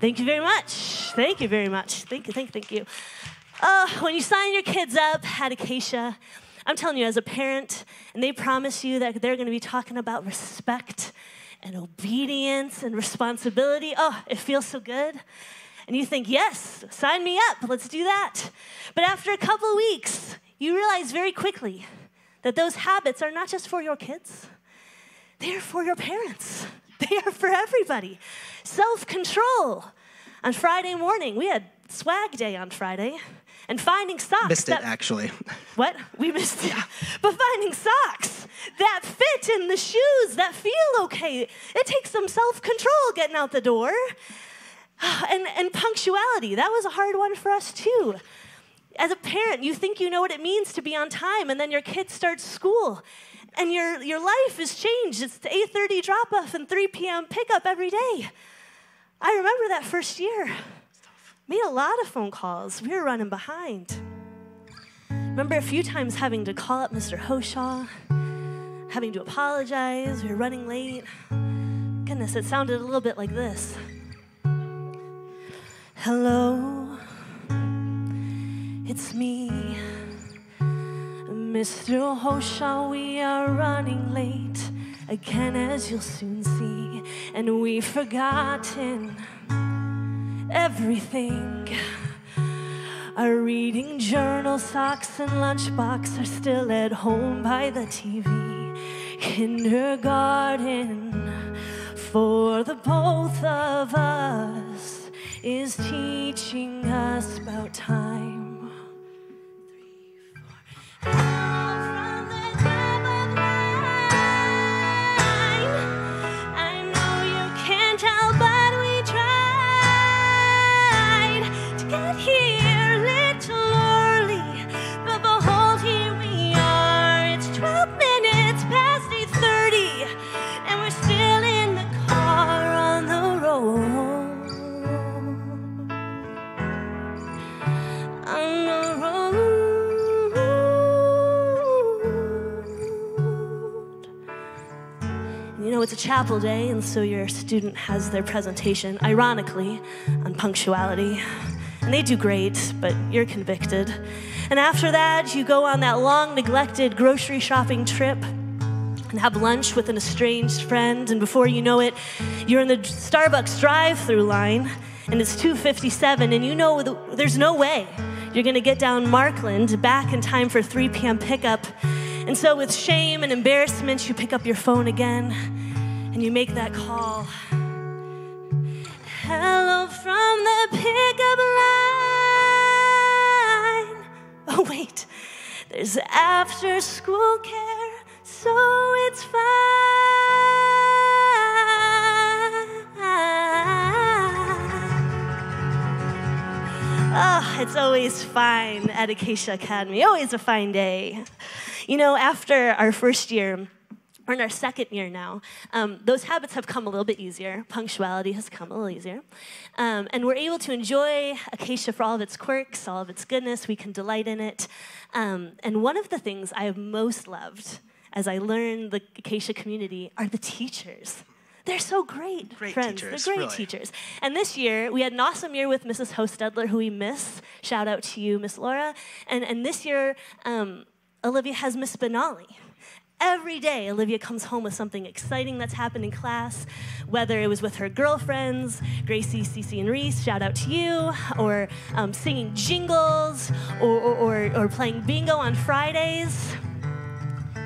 Thank you very much. Thank you very much. Thank you. When you sign your kids up at Acacia, I'm telling you, as a parent, and they promise you that they're going to be talking about respect and obedience and responsibility, it feels so good. And you think, yes, sign me up, let's do that. But after a couple of weeks, you realize very quickly that those habits are not just for your kids, they are for your parents. They are for everybody. Self-control. On Friday morning, we had swag day on Friday, and finding socks. Missed it, actually. What? We missed it. But finding socks that fit in the shoes, that feel okay. It takes some self-control getting out the door. And punctuality, that was a hard one for us too. As a parent, you think you know what it means to be on time, and then your kid starts school, and your life is changed. It's the 8:30 drop-off and 3 p.m. pickup every day. I remember that first year. Made a lot of phone calls. We were running behind. Remember a few times having to call up Mr. Hoshaw, having to apologize. We were running late. Goodness, it sounded a little bit like this. Hello, it's me, Mr. Hoshaw. We are running late again, as you'll soon see, and we've forgotten everything. Our reading journal, socks, and lunchbox are still at home by the TV. Kindergarten for the both of us is teaching us about time. 3, 4. From the top of line. I know you can't tell, but we tried to get here a little early. But behold, here we are. It's 12 minutes past 8:30, and we're still in the car on the road. It's a chapel day, and so your student has their presentation, ironically, on punctuality. And they do great, but you're convicted. And after that, you go on that long neglected grocery shopping trip and have lunch with an estranged friend, and before you know it, you're in the Starbucks drive-thru line, and it's 2:57, and you know there's no way you're gonna get down Markland back in time for 3 p.m. pickup. And so with shame and embarrassment, you pick up your phone again, and you make that call. Hello from the pickup line. Oh wait, there's after school care, so it's fine. Oh, it's always fine at Acacia Academy, always a fine day. You know, after our first year, or in our second year now, those habits have come a little bit easier. Punctuality has come a little easier. And we're able to enjoy Acacia for all of its quirks, all of its goodness. We can delight in it. And one of the things I have most loved as I learned the Acacia community are the teachers. They're so great, friends. Teachers, They're great really. teachers. And this year, we had an awesome year with Mrs. Hostedler, who we miss. Shout out to you, Miss Laura. And this year, Olivia has Miss Benali. Every day, Olivia comes home with something exciting that's happened in class, whether it was with her girlfriends, Gracie, Cece, and Reese, shout out to you, or singing jingles, or playing bingo on Fridays.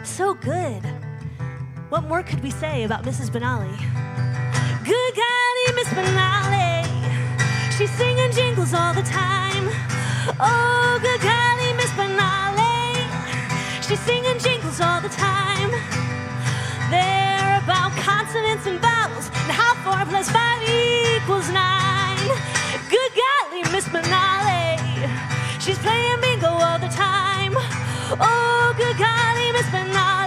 So good. What more could we say about Mrs. Benali? Good golly, Miss Benali. She's singing jingles all the time. Oh, good golly, Miss Benali. She's singing jingles all the time. They're about consonants and vowels, and how 4 + 5 = 9. Good golly, Miss Benali. She's playing bingo all the time. Oh, good golly, Miss Benali.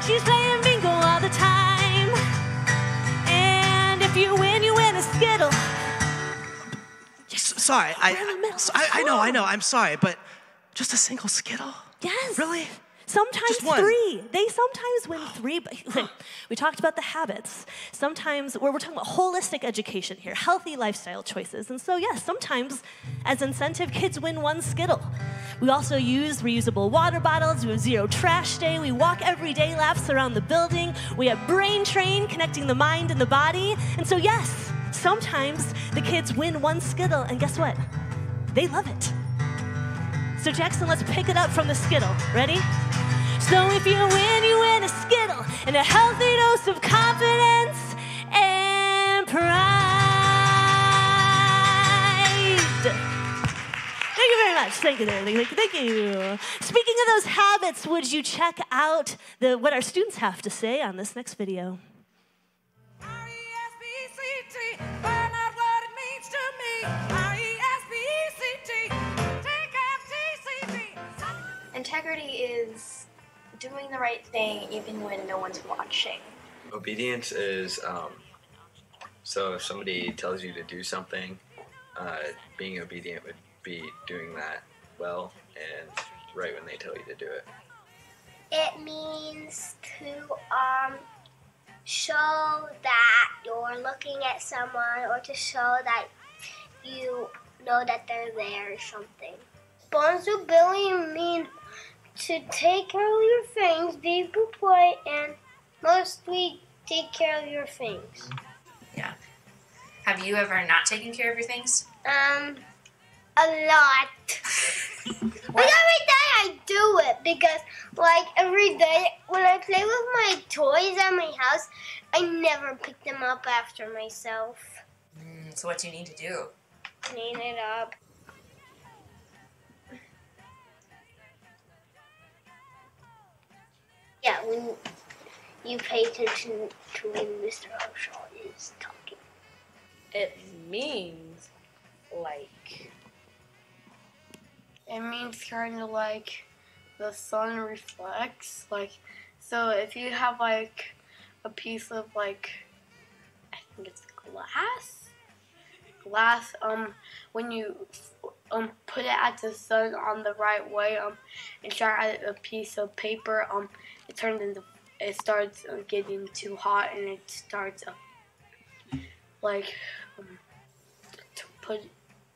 She's playing bingo all the time. And if you win a Skittle. Sorry, I know, I'm sorry, but just a single Skittle? Yes. Really? Sometimes Just one. 3. They sometimes win 3. But we talked about the habits. Sometimes we're talking about holistic education here, healthy lifestyle choices. And so, yes, sometimes as incentive, kids win 1 Skittle. We also use reusable water bottles. We have zero trash day. We walk everyday laps around the building. We have brain train connecting the mind and the body. And so, yes, sometimes the kids win 1 Skittle. And guess what? They love it. So Jackson, let's pick it up from the Skittle. Ready? So if you win a Skittle and a healthy dose of confidence and pride. Thank you very much. Thank you. Thank you. Speaking of those habits, would you check out what our students have to say on this next video? R-E-S-P-E-C-T, find out what it means to me. R-E-S-P-E-C-T, take out T-C-T. Integrity is doing the right thing even when no one's watching. Obedience is, so if somebody tells you to do something, being obedient would be doing that well and right when they tell you to do it. It means to show that you're looking at someone or to show that you know that they're there or something. Responsibility means to take care of your things, be prepared, and mostly take care of your things. Yeah. Have you ever not taken care of your things? A lot. But every day I do it because, like, every day when I play with my toys at my house, I never pick them up after myself. So what do you need to do? Clean it up. Yeah, when you pay attention to when Mr. Harshaw is talking. It means, like... It means kind of like the sun reflects. Like, so if you have like a piece of like, I think it's glass, when you put it at the sun on the right way, and try at a piece of paper, it starts getting too hot and it starts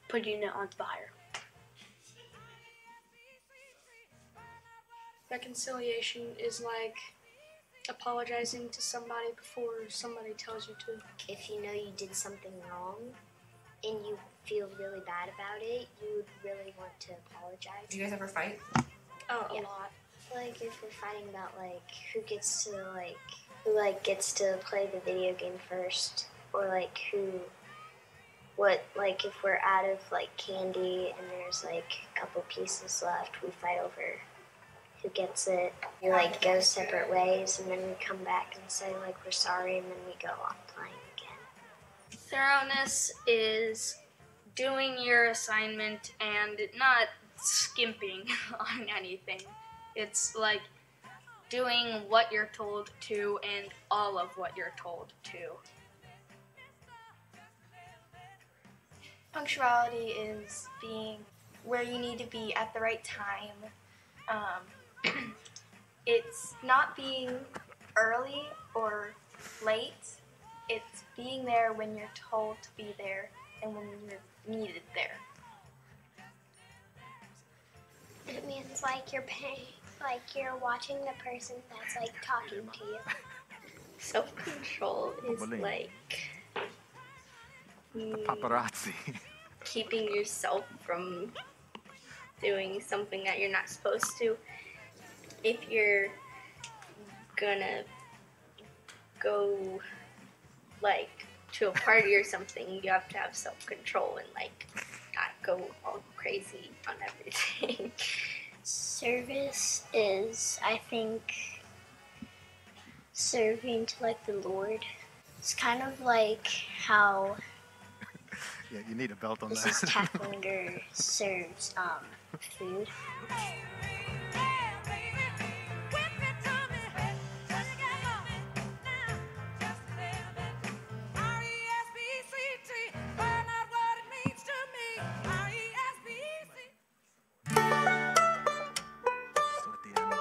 putting it on fire. Reconciliation is like apologizing to somebody before somebody tells you to. If you know you did something wrong and you feel really bad about it, you would really want to apologize. Do you guys ever fight? Oh, Yeah. a lot. Like if we're fighting about who gets to play the video game first, or if we're out of candy and there's a couple pieces left, we fight over who gets it. We go separate ways, and then we come back and say we're sorry, and then we go on playing again. Thoroughness is doing your assignment and not skimping on anything. It's doing what you're told to and all of what you're told to. Punctuality is being where you need to be at the right time. It's not being early or late. It's being there when you're told to be there and when you're needed there. It means you're paying, you're watching the person that's talking to you. Self-control is Paparazzi. keeping yourself from doing something that you're not supposed to. If you're gonna go to a party or something, you have to have self-control and not go all crazy on everything. Service is, I think, serving to the Lord. It's kind of how Yeah, you need a belt on Mrs. that. Tafflinger serves food. So at the end,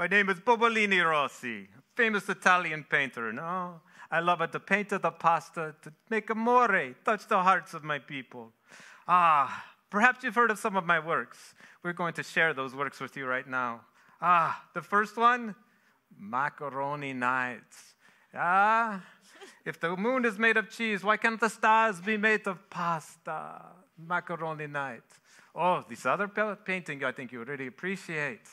My name is Bobolini Rossi, famous Italian painter. No, I love it to paint the pasta, to make amore, touch the hearts of my people. Perhaps you've heard of some of my works. We're going to share those works with you right now. The first one, Macaroni Nights. If the moon is made of cheese, why can't the stars be made of pasta? Macaroni Nights. Oh, this other painting I think you really appreciate.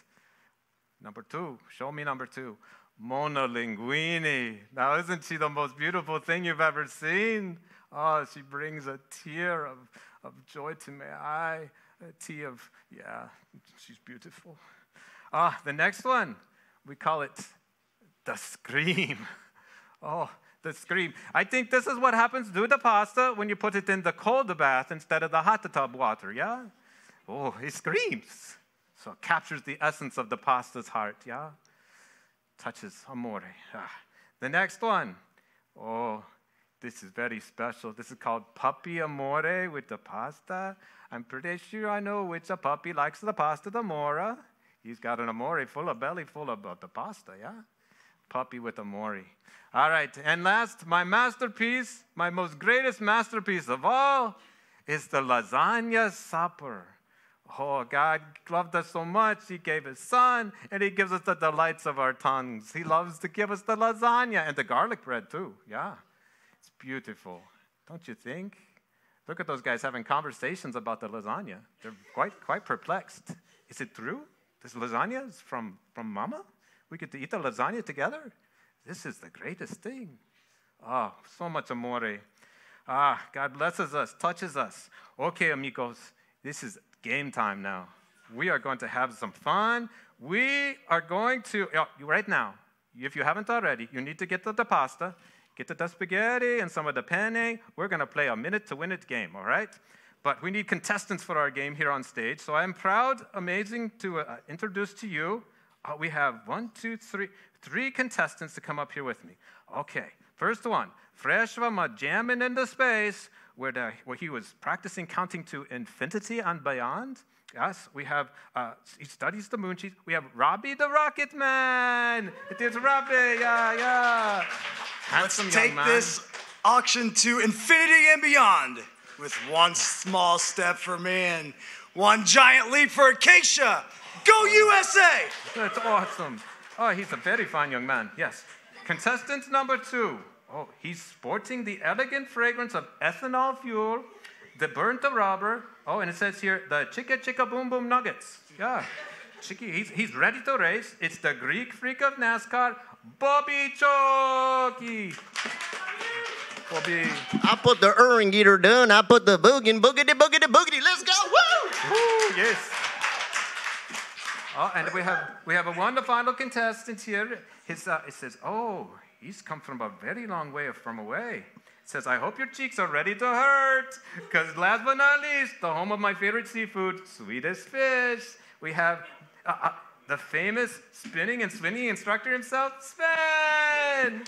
Number 2, show me number 2. Mona Linguini. Now, isn't she the most beautiful thing you've ever seen? Oh, she brings a tear of joy to my eye. A tear of, she's beautiful. The next one, we call it the Scream. Oh, the Scream. I think this is what happens to the pasta when you put it in the cold bath instead of the hot tub water, yeah? Oh, it screams. So it captures the essence of the pasta's heart, yeah? Touches amore. The next one, oh, this is very special. This is called Puppy Amore with the pasta. I'm pretty sure I know which a puppy likes the pasta the more. He's got an amore belly full of the pasta, yeah? Puppy with amore. All right, and last, my masterpiece, my most greatest masterpiece of all is the lasagna supper. Oh, God loved us so much, he gave his son, and he gives us the delights of our tongues. He loves to give us the lasagna and the garlic bread too, yeah. It's beautiful, don't you think? Look at those guys having conversations about the lasagna. They're quite perplexed. Is it true? This lasagna is from Mama? We get to eat the lasagna together? This is the greatest thing. Oh, so much amore. God blesses us, touches us. Okay, amigos, this is game time now. We are going to have some fun. We are going to, right now, if you haven't already, you need to get the pasta, get the spaghetti and some of the penne. We're going to play a minute-to-win-it game, all right? But we need contestants for our game here on stage. So I am proud, amazing to introduce to you. We have 3 contestants to come up here with me. Okay, first one, Freshva jamming into space, where he was practicing counting to infinity and beyond. Yes, we have, he studies the moon cheese. We have Robbie the Rocket Man. It is Robbie, yeah. Let's take this auction to infinity and beyond with one small step for man, one giant leap for Acacia. Go USA! That's awesome. Oh, he's a very fine young man, yes. Contestant number 2. Oh, he's sporting the elegant fragrance of ethanol fuel, the burnt rubber. Oh, and it says here, the chicka boom boom nuggets. Yeah, he's ready to race. It's the Greek freak of NASCAR, Bobby Choki. Bobby. I put the Uring Eater down. I put the boogity. Let's go, woo! Woo, yes. Oh, and we have one the final contestant here. It says, oh, he's come from a very long way from away. It says, I hope your cheeks are ready to hurt. Because last but not least, the home of my favorite seafood, sweetest fish. We have the famous spinning and swinging instructor himself, Sven.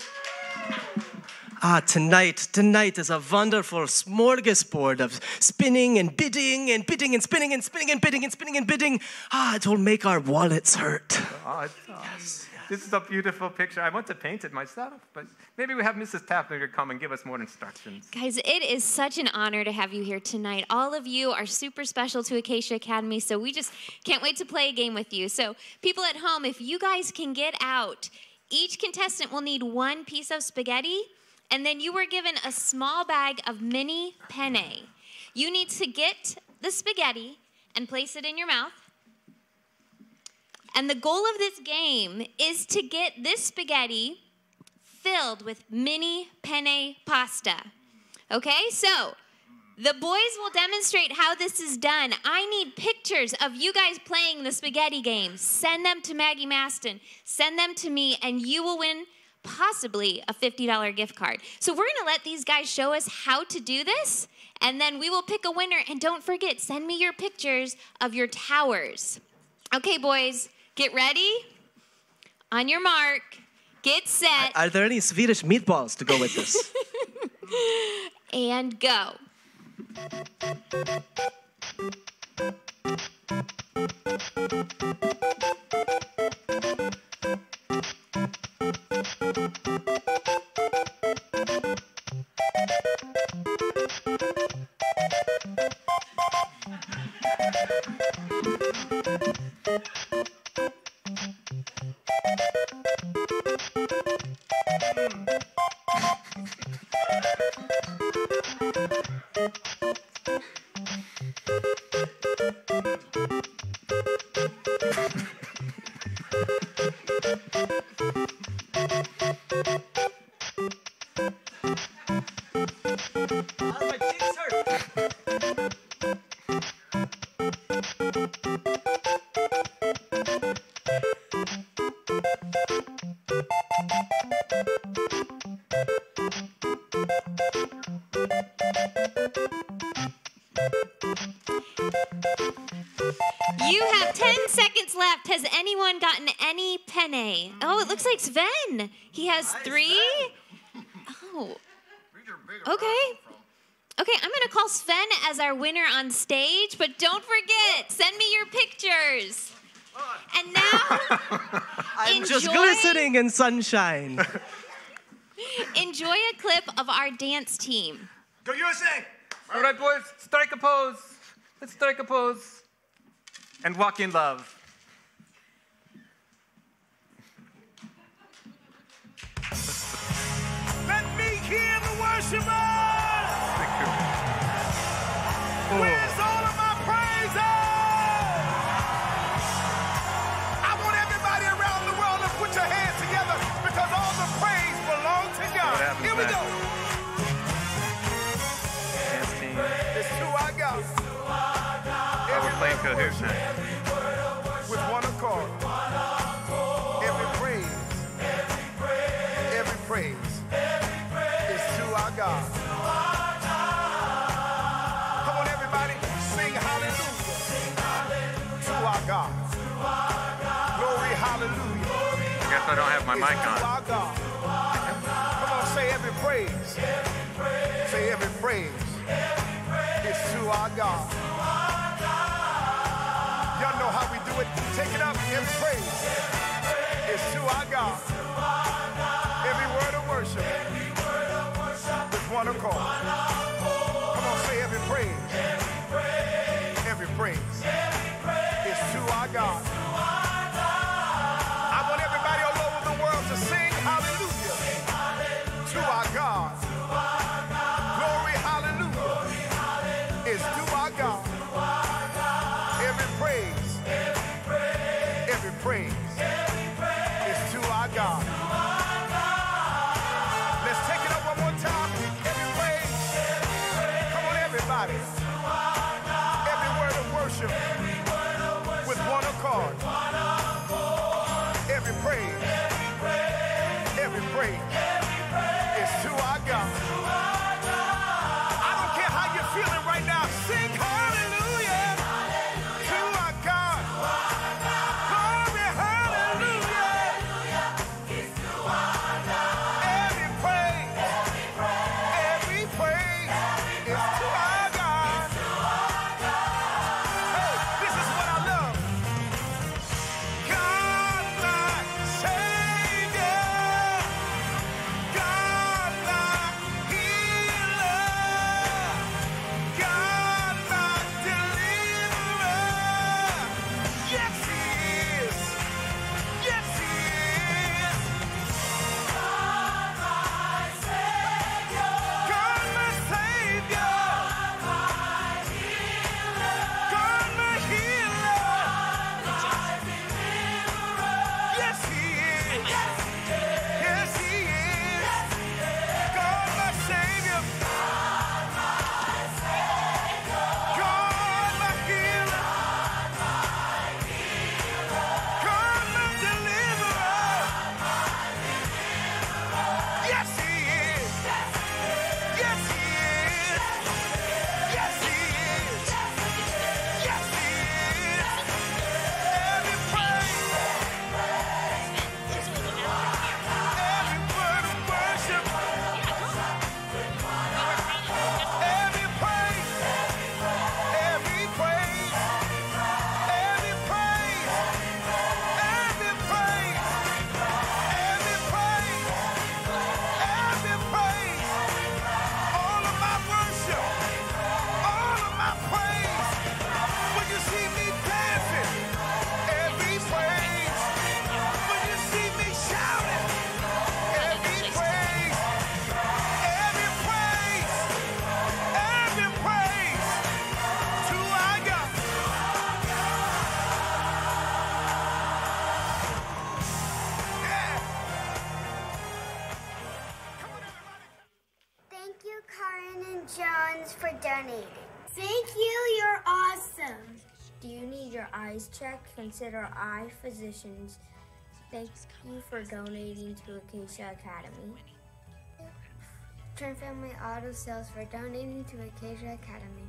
Tonight is a wonderful smorgasbord of spinning and bidding and bidding and spinning and spinning and bidding and spinning and bidding. It will make our wallets hurt. Yes. This is a beautiful picture. I want to paint it myself, but maybe we have Mrs. Tapner come and give us more instructions. Guys, it is such an honor to have you here tonight. All of you are super special to Acacia Academy, so we just can't wait to play a game with you. So people at home, if you guys can get out, each contestant will need 1 piece of spaghetti, and then you were given a small bag of mini penne. You need to get the spaghetti and place it in your mouth. And the goal of this game is to get this spaghetti filled with mini penne pasta. Okay, so the boys will demonstrate how this is done. I need pictures of you guys playing the spaghetti game. Send them to Maggie Maston. Send them to me, and you will win possibly a $50 gift card. So we're going to let these guys show us how to do this, and then we will pick a winner. And don't forget, send me your pictures of your towers. Okay, boys, get ready. On your mark, get set. Are there any Swedish meatballs to go with this? And go. You have 10 seconds left. Has anyone gotten any penne? Oh, it looks like Sven. He has 3. Oh. Okay. Okay, I'm going to call Sven as our winner on stage, but don't forget, send me your pictures. And now, I'm just glistening in sunshine. Enjoy a clip of our dance team. Go USA! All right, boys, strike a pose. Let's strike a pose. And walk in love. Let me hear the worshipers! Where's all of my praises? I want everybody around the world to put your hands together because all the praise belongs to God. Here we go. Dance team. It's who I got. Oh, we're playing Cahoots now. With one accord. Every praise. Every praise. Is to our God. Come on, everybody. Sing hallelujah. To our God. Glory, hallelujah. I guess I don't have my mic To on. our God. Come on, say every praise. Say every praise. Is to our God. Y'all know how we do it. Take it up. Every praise is to our God. Every word of worship with one accord. Come on, say every praise. Every praise is to our God. I want everybody all over the world to sing hallelujah to our God. Glory, hallelujah is to our God. Every praise is to our God. Let's take it up one more time. Every praise. Come on, everybody. Every word of worship with one accord. Every praise is to our God. I don't care how you're feeling right now. Sing hallelujah to our God. Glory, hallelujah. Every praise is to our God. Hey, this is what I love. God, my Savior, much for donating. Thank you, you're awesome. Do you need your eyes checked? Consider eye physicians. Thank you for donating to Acacia Academy. Turn Family Auto Sales for donating to Acacia Academy.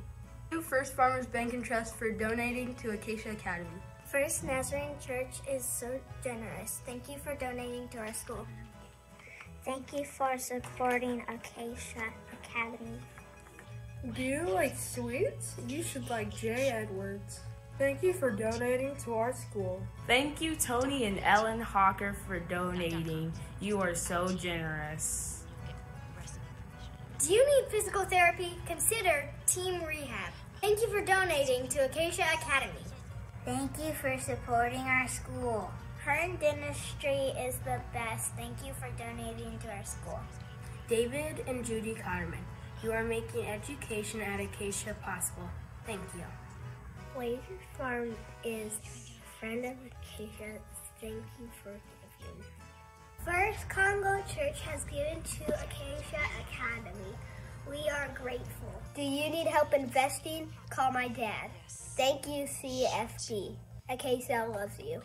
First Farmers Bank and Trust for donating to Acacia Academy. First Nazarene Church is so generous. Thank you for donating to our school. Thank you for supporting Acacia Academy. Do you like sweets? You should like J. Edwards. Thank you for donating to our school. Thank you, Tony and Ellen Hawker, for donating. You are so generous. Do you need physical therapy? Consider Team Rehab. Thank you for donating to Acacia Academy. Thank you for supporting our school. Hearn Dentistry is the best. Thank you for donating to our school. David and Judy Cotterman, you are making education at Acacia possible. Thank you. Laser Farm is a friend of Acacia. Thank you for giving. First Congo Church has given to Acacia Academy. We are grateful. Do you need help investing? Call my dad. Thank you, CFB. Acacia loves you.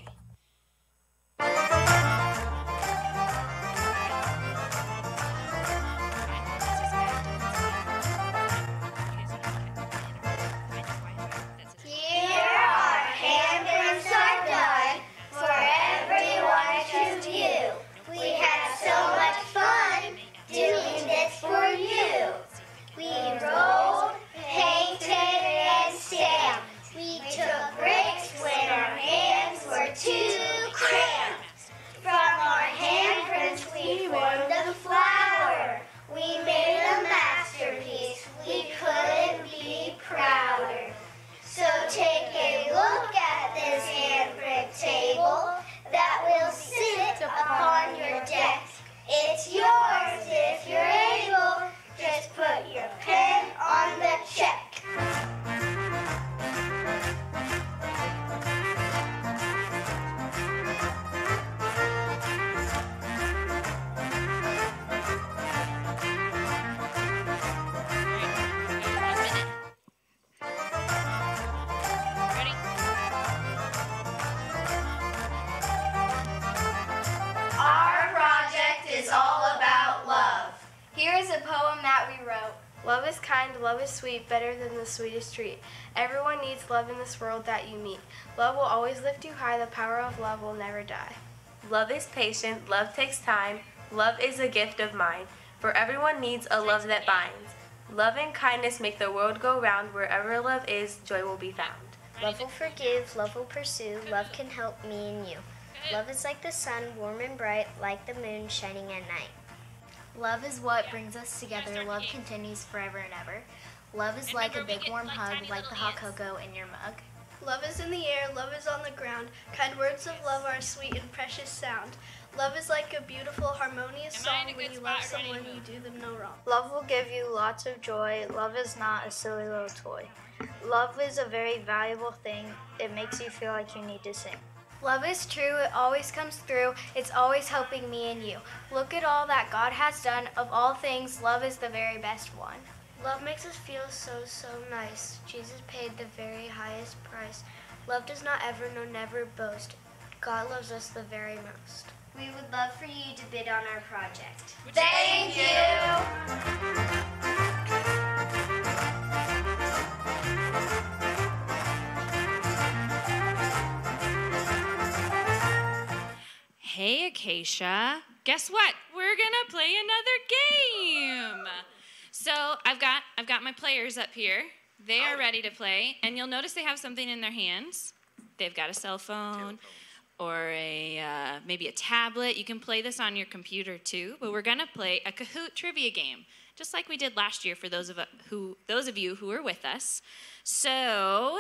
Love is kind, love is sweet, better than the sweetest treat. Everyone needs love in this world that you meet. Love will always lift you high, the power of love will never die. Love is patient, love takes time, love is a gift of mine. For everyone needs a love that binds. Love and kindness make the world go round, wherever love is, joy will be found. Love will forgive, love will pursue, love can help me and you. Love is like the sun, warm and bright, like the moon shining at night. Love is what brings us together. Love continues forever and ever. Love is like a big warm hug, like the hot cocoa in your mug. Love is in the air, love is on the ground. Kind words of love are sweet and precious sound. Love is like a beautiful, harmonious song. When you love someone, you do them no wrong. Love will give you lots of joy. Love is not a silly little toy. Love is a very valuable thing. It makes you feel like you need to sing. Love is true, it always comes through, it's always helping me and you. Look at all that God has done, of all things, love is the very best one. Love makes us feel so nice. Jesus paid the very highest price. Love does not ever, no never boast. God loves us the very most. We would love for you to bid on our project. Thank you! Hey, Acacia. Guess what? We're gonna play another game. So I've got my players up here. They are ready to play, and you'll notice they have something in their hands. They've got a cell phone or maybe a tablet. You can play this on your computer too. But we're gonna play a Kahoot trivia game, just like we did last year for those of you who were with us. So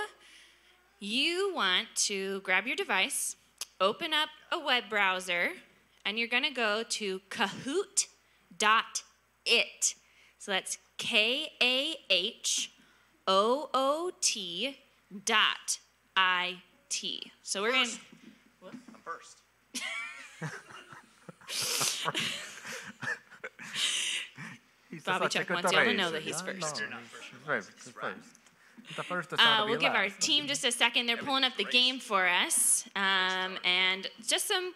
you want to grab your device, open up a web browser, and you're gonna go to kahoot.it. So that's KAHOOT.IT. So we're gonna. What? I'm first. Bobby check once. You ought to know that he's first. The first is not to be We'll give our last. team just a second. They're pulling up the game for us. And just some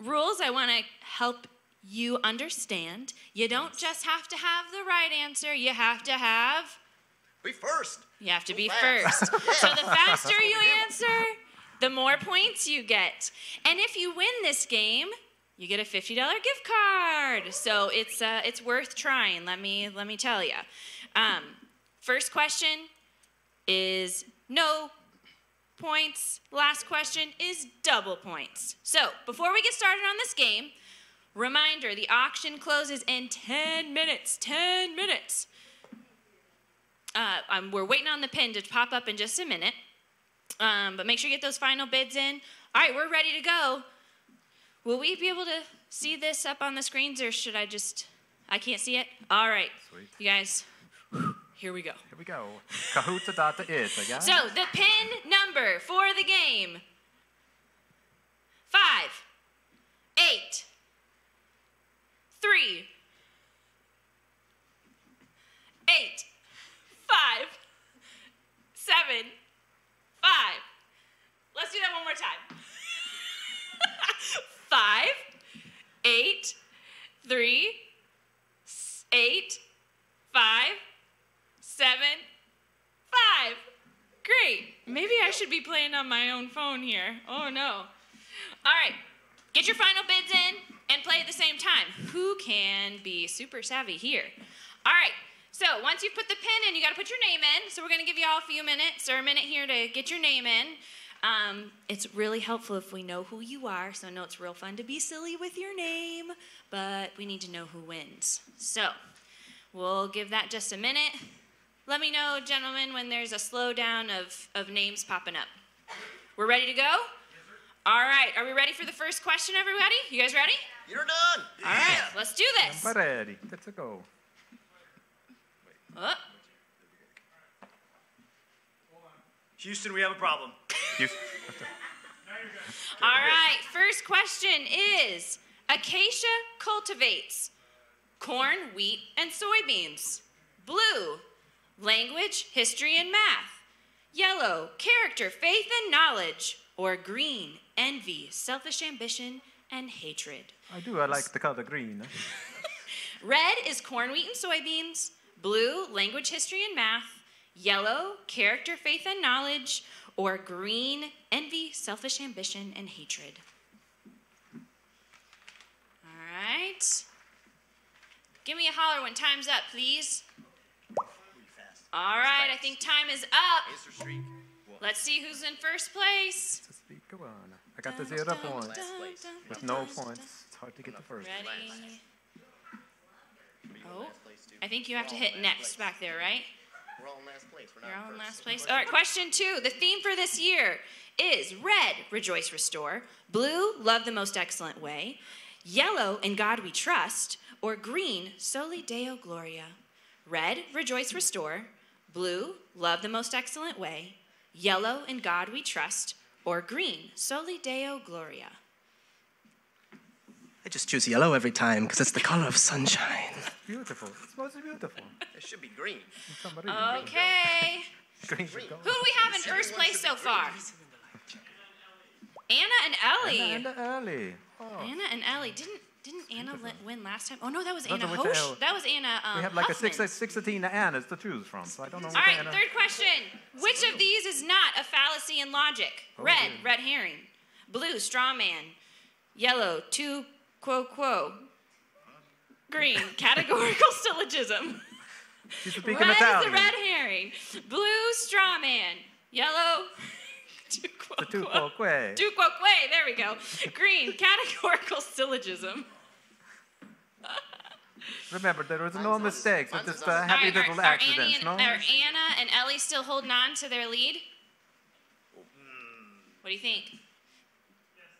rules I want to help you understand. You don't just have to have the right answer. You have to have... Be first. You have to be first. So the faster you answer, the more points you get. And if you win this game, you get a $50 gift card. So it's worth trying, let me tell you. First question is no points. Last question is double points. So before we get started on this game, reminder, the auction closes in 10 minutes. 10 minutes. We're waiting on the pin to pop up in just a minute. But make sure you get those final bids in. All right, we're ready to go. Will we be able to see this up on the screens, or should I can't see it? All right. Sweet. You guys, here we go. Here we go. Kahoota is, I guess. So the pin number for the game, 5, 8, 3, 8, 5, 7, 5. Let's do that one more time. 5, 8, 3, 8, 5, 7, 5. Great. Maybe I should be playing on my own phone here. Oh no. All right. Get your final bids in and play at the same time. Who can be super savvy here? All right. So once you've put the pin in, you got to put your name in. So we're going to give you all a few minutes or a minute here to get your name in. It's really helpful if we know who you are. So I know it's real fun to be silly with your name, but we need to know who wins. So we'll give that just a minute. Let me know, gentlemen, when there's a slowdown of names popping up. We're ready to go? All right. Are we ready for the first question, everybody? You guys ready? You're done. All right. Let's do this. I'm ready. Let's go. Oh. Houston, we have a problem. All right, first question is, Acacia cultivates corn, wheat, and soybeans. Blue, language, history, and math. Yellow, character, faith, and knowledge. Or green, envy, selfish ambition, and hatred. I like the color green. Red is corn, wheat, and soybeans. Blue, language, history, and math. Yellow, character, faith, and knowledge. Or green, envy, selfish ambition, and hatred. All right. Give me a holler when time's up, please. All right, I think time is up. Let's see who's in first place. Come on. I got the 0 points. With no points, it's hard to get the first. Ready? Oh, I think you have to hit next back there, right? We're all in last place. You're all in last place. All right, question 2. The theme for this year is red, rejoice, restore. Blue, love the most excellent way. Yellow, in God we trust. Or green, soli Deo gloria. Red, rejoice, restore. Blue, love the most excellent way. Yellow, in God we trust. Or green, soli Deo gloria. I just choose yellow every time because it's the color of sunshine. Beautiful. It's most beautiful. It should be green. Okay. Green. Who do we have in first place so far? Anna and Ellie. Anna and Ellie. Oh. Anna and Ellie. Didn't Anna win last time? Oh no, that was That's Anna what we Hosh. tell- That was Anna We have like Huffman. a 16 Annas to choose from, so I don't know. All what right, Anna- third question. Which of these is not a fallacy in logic? Red, red herring. Blue, straw man. Yellow, tu quo quo. Green, categorical syllogism. She's speaking Red Italian. is a red herring. Blue, straw man. Yellow, tu quo The tu quo. quo que. Tu quo que, there we go. Green, categorical syllogism. Remember, there was no mistakes. It's just All happy right, little accidents, no? Are Anna and Ellie still holding on to their lead? What do you think?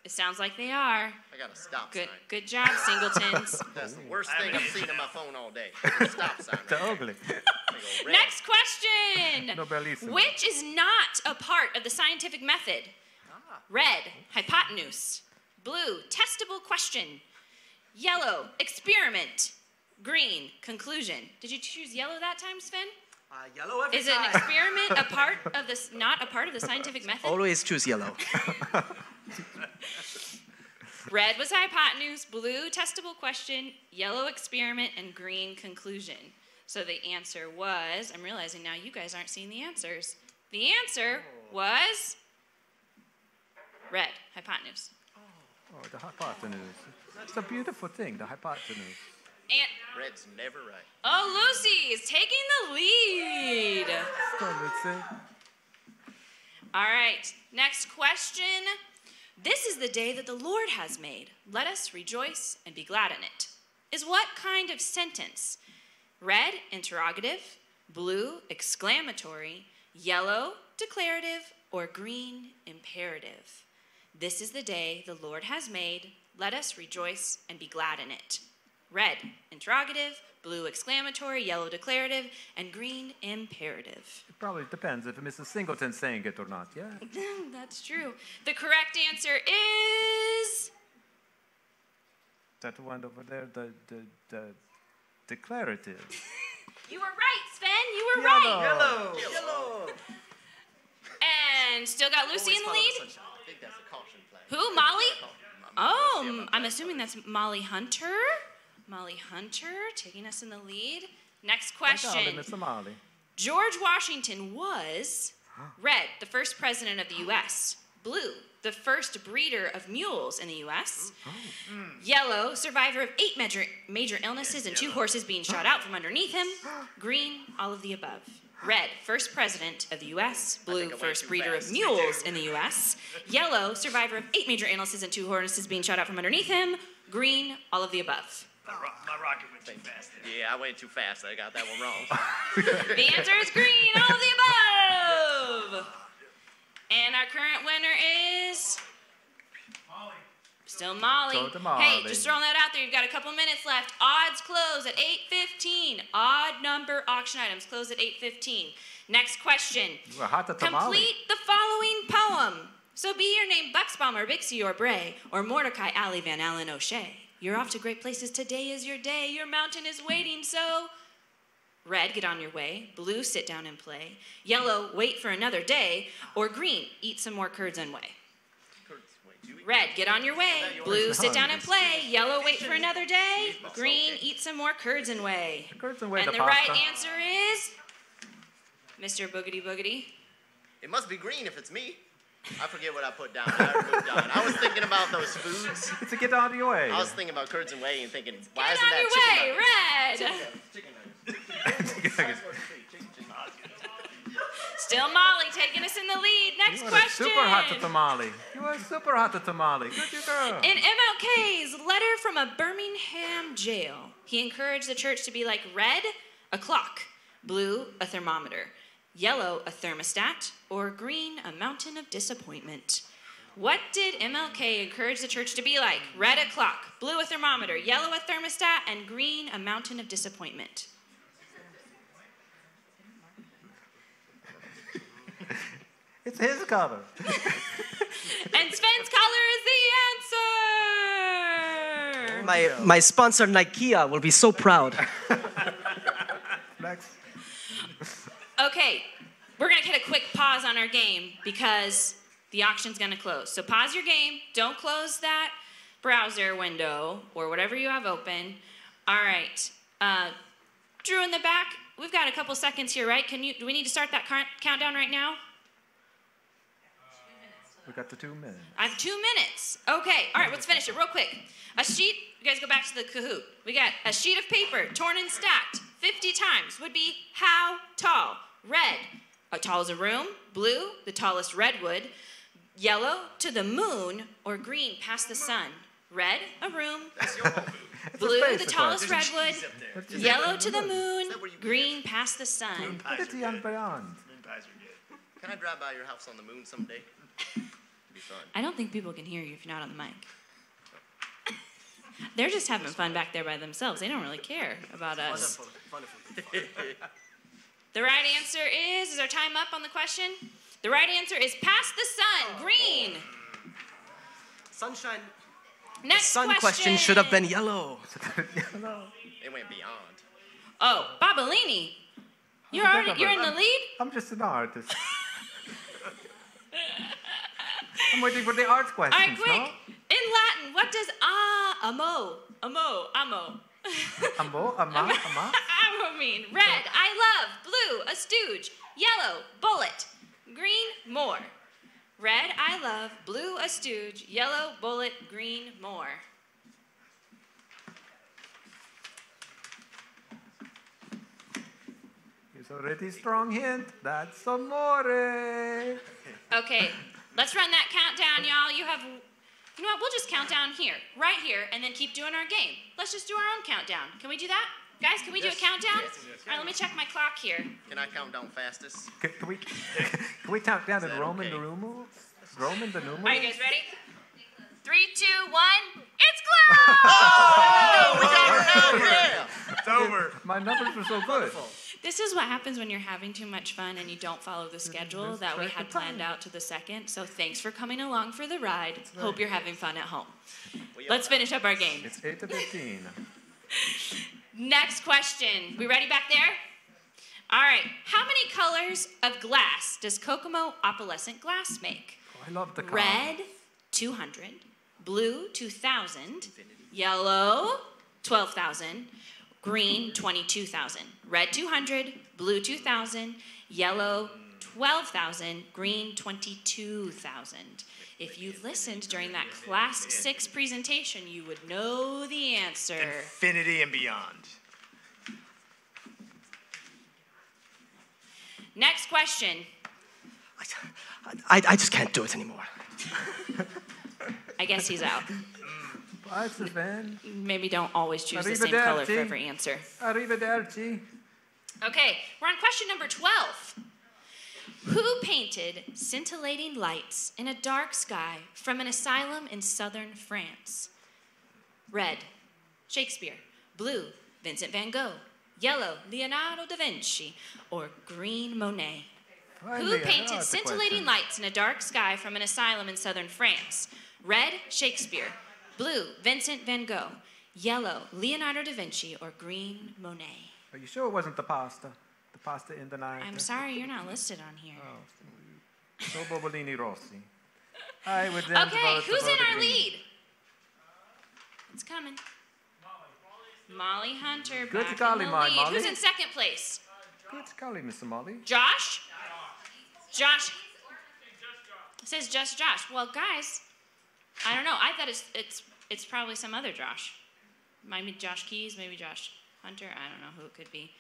It sounds like they are. I got a stop Good, sign. good job, singletons. That's the worst thing I've seen on my phone all day. Stop sign. The ugly. Next question. No bellissimo. Which is not a part of the scientific method? Red, hypotenuse. Blue, testable question. Yellow, experiment. Green, conclusion. Did you choose yellow that time, Sven? Yellow every Is an time. experiment not a part of the scientific method? Always choose yellow. Red was hypotenuse, blue testable question, yellow experiment, and green conclusion. So the answer was, I'm realizing now you guys aren't seeing the answers. The answer was red, hypotenuse. Oh, the hypotenuse. That's a beautiful thing, the hypotenuse. And Red's never right. oh, Lucy is taking the lead. Go, Lucy. All right, next question. This is the day that the Lord has made. Let us rejoice and be glad in it. Is what kind of sentence? Red, interrogative, blue, exclamatory, yellow, declarative, or green, imperative. This is the day the Lord has made. Let us rejoice and be glad in it. Red, interrogative, blue, exclamatory, yellow, declarative, and green, imperative. It probably depends if Mrs. Singleton's saying it or not, yeah? That's true. The correct answer is... That one over there, the declarative. You were right, Sven. You were right. Yellow. And still got Lucy in the lead. I think that's a caution flag. Who, Molly? Oh, I'm assuming that's Molly Hunter. Molly Hunter taking us in the lead. Next question. Mr. Molly. George Washington was red, the first president of the U.S., blue, the first breeder of mules in the U.S., yellow, survivor of 8 major illnesses and 2 horses being shot out from underneath him, green, all of the above. Red, first president of the U.S., blue, first breeder of mules in the U.S., yellow, survivor of 8 major illnesses and 2 horses being shot out from underneath him, green, all of the above. My rocket went too fast. Yeah, I went too fast. I got that one wrong. The answer is green, all of the above. And our current winner is... Still Molly. Go to Molly. Hey, just throwing that out there. You've got a couple minutes left. Odds close at 8:15. Odd number auction items close at 8:15. Next question. You were hot to tamale. Complete the following poem. So be your name Bucksbaum or Bixie or Bray or Mordecai Alley Van Allen O'Shea. You're off to great places. Today is your day. Your mountain is waiting. So red, get on your way. Blue, sit down and play. Yellow, wait for another day. Or green, eat some more curds and whey. Red, get on your way. Blue, sit down and play. Yellow, wait for another day. Green, eat some more curds and whey. Curds and whey, And the right answer is Mr. Boogity Boogity. It must be green if it's me. I forget what I put down. I moved on. I was thinking about those foods. It's a get out of your way. I was thinking about curds and whey and thinking, why Get isn't on that your way, chicken Red. Still Molly taking us in the lead. Next You are question. super hot to tamale. You are super hot to tamale. Good you girl. In MLK's letter from a Birmingham jail, he encouraged the church to be like red, a clock, blue, a thermometer, yellow, a thermostat, or green, a mountain of disappointment. What did MLK encourage the church to be like? Red, a clock, blue, a thermometer, yellow, a thermostat, and green, a mountain of disappointment. It's his color. And Sven's color is the answer. My sponsor, Nikea, will be so proud. Next. Okay, we're going to get a quick pause on our game because the auction's going to close. So pause your game. Don't close that browser window or whatever you have open. All right. Drew in the back, we've got a couple seconds here, right? Do we need to start that countdown right now? We got the 2 minutes. I have 2 minutes. Okay, all right, let's finish it real quick. A sheet, you guys go back to the Kahoot. We got a sheet of paper torn and stacked 50 times would be how tall? Red, how tall is a room? Blue, the tallest redwood. Yellow, to the moon, or green, past the sun? Red, a room. Blue, the tallest redwood. Yellow, to the moon. Green, past the sun. Look at the young beyond. Moon pies are good. Can I drive by your house on the moon someday? It'd be fun. I don't think people can hear you if you're not on the mic. They're just having fun back there by themselves. They don't really care about us. Wonderful. The right answer is our time up on the question? The right answer is past the sun, green. Sunshine. Next the sun question should have been yellow. It went beyond. Oh, Bobolini. You're in the lead? I'm just an artist. I'm waiting for the arts questions. All right, quick. No? In Latin, what does amo mean? Red, I love. Blue, a stooge. Yellow, bullet. Green, more. Red, I love. Blue, a stooge. Yellow, bullet. Green, more. It's already strong hint. That's amore. Okay, let's run that countdown, y'all. You know what? We'll just count down here, right here, and then keep doing our game. Let's just do our own countdown. Can we do that? Guys, can we do a countdown? Yes. All right, let me check my clock here. Can I count down fastest? Can we count down in Roman numerals? Roman the numerals? Are you guys ready? 3, 2, 1. It's closed! Oh, we got it now, yeah. It's over. My numbers were so good. This is what happens when you're having too much fun and you don't follow the schedule that we had planned out to the second. So thanks for coming along for the ride. Hope you're having fun at home. Let's finish up our game. It's 8 to 15. Next question. We ready back there? All right. How many colors of glass does Kokomo opalescent glass make? I love the color. Red, 200. Blue, 2,000. Yellow, 12,000. Green, 22,000. Red, 200. Blue, 2,000. Yellow, 12,000. Green, 22,000. If you listened during that Class 6 presentation, you would know the answer. Infinity and beyond. Next question. I just can't do it anymore. I guess he's out. Bye, Sven. Maybe don't always choose the same color for every answer. Arrivederci. Okay, we're on question number 12. Who painted scintillating lights in a dark sky from an asylum in southern France? Red, Shakespeare. Blue, Vincent van Gogh. Yellow, Leonardo da Vinci. Or green, Monet. Who painted scintillating lights in a dark sky from an asylum in southern France? Red, Shakespeare. Blue, Vincent van Gogh. Yellow, Leonardo da Vinci. Or green, Monet. Are you sure it wasn't the pasta? The pasta in the night? I'm sorry, you're not listed on here. So Bobolini Rossi. I would then Okay, vote who's for in the our green. lead? It's coming. Molly Hunter Good back golly, in the my lead. Molly. Who's in second place? Good golly, Mr. Molly. Josh? Josh? It says just Josh. Well, guys, I don't know. I thought it's probably some other Josh. Maybe Josh Keys, maybe Josh Hunter. I don't know who it could be.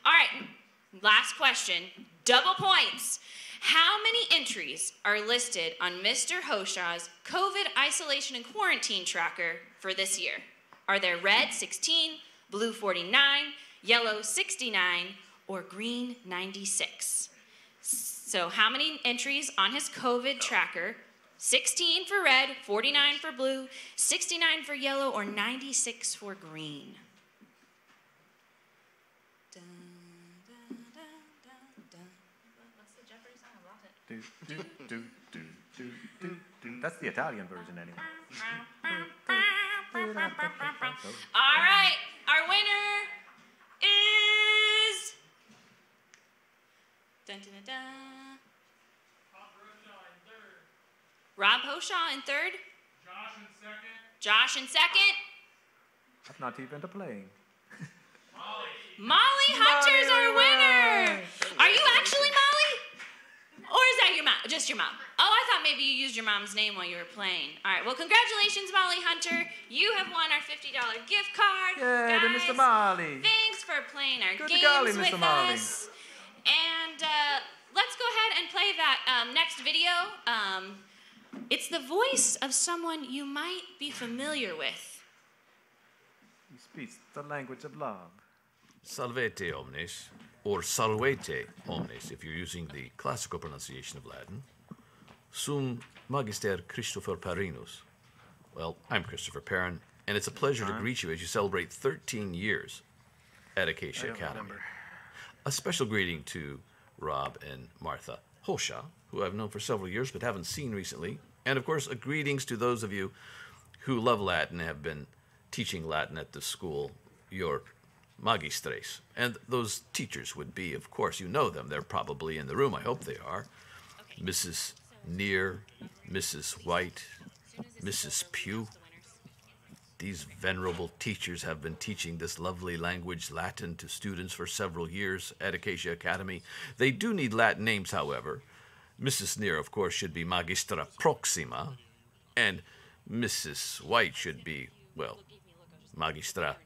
All right, last question. Double points. How many entries are listed on Mr. Hoshaw's COVID isolation and quarantine tracker for this year? Are there red 16, blue 49, yellow 69, or green 96? So how many entries on his COVID tracker? 16 for red, 49 for blue, 69 for yellow, or 96 for green? That's the Italian version, anyway. All right, our winner is. Dun, dun, dun, dun. Rob Hoshaw in third. Josh in second. That's not even to playing. Molly Hunter's our winner. Are you actually Molly? Or is that your mom? Just your mom. Oh, I thought maybe you used your mom's name while you were playing. All right, well, congratulations, Molly Hunter. You have won our $50 gift card. Yeah, to Mr. Molly. Thanks for playing our Good games golly, with Mr. Molly. us. And let's go ahead and play that next video. It's the voice of someone you might be familiar with. He speaks the language of love. Salvete omnes, or salvete omnes, if you're using the classical pronunciation of Latin. Sum magister Christopher Parinus. Well, I'm Christopher Perrin, and it's a pleasure to greet you as you celebrate 13 years at Acacia Academy. A special greeting to Rob and Martha Hosha, who I've known for several years but haven't seen recently. And of course, greetings to those of you who love Latin and have been teaching Latin at the school your magistres. And those teachers would be, of course, you know them. They're probably in the room. I hope they are. Mrs. Neer, Mrs. White, Mrs. Pugh. These venerable teachers have been teaching this lovely language, Latin, to students for several years at Acacia Academy. They do need Latin names, however. Mrs. Neer, of course, should be Magistra Proxima, and Mrs. White should be, well, Magistra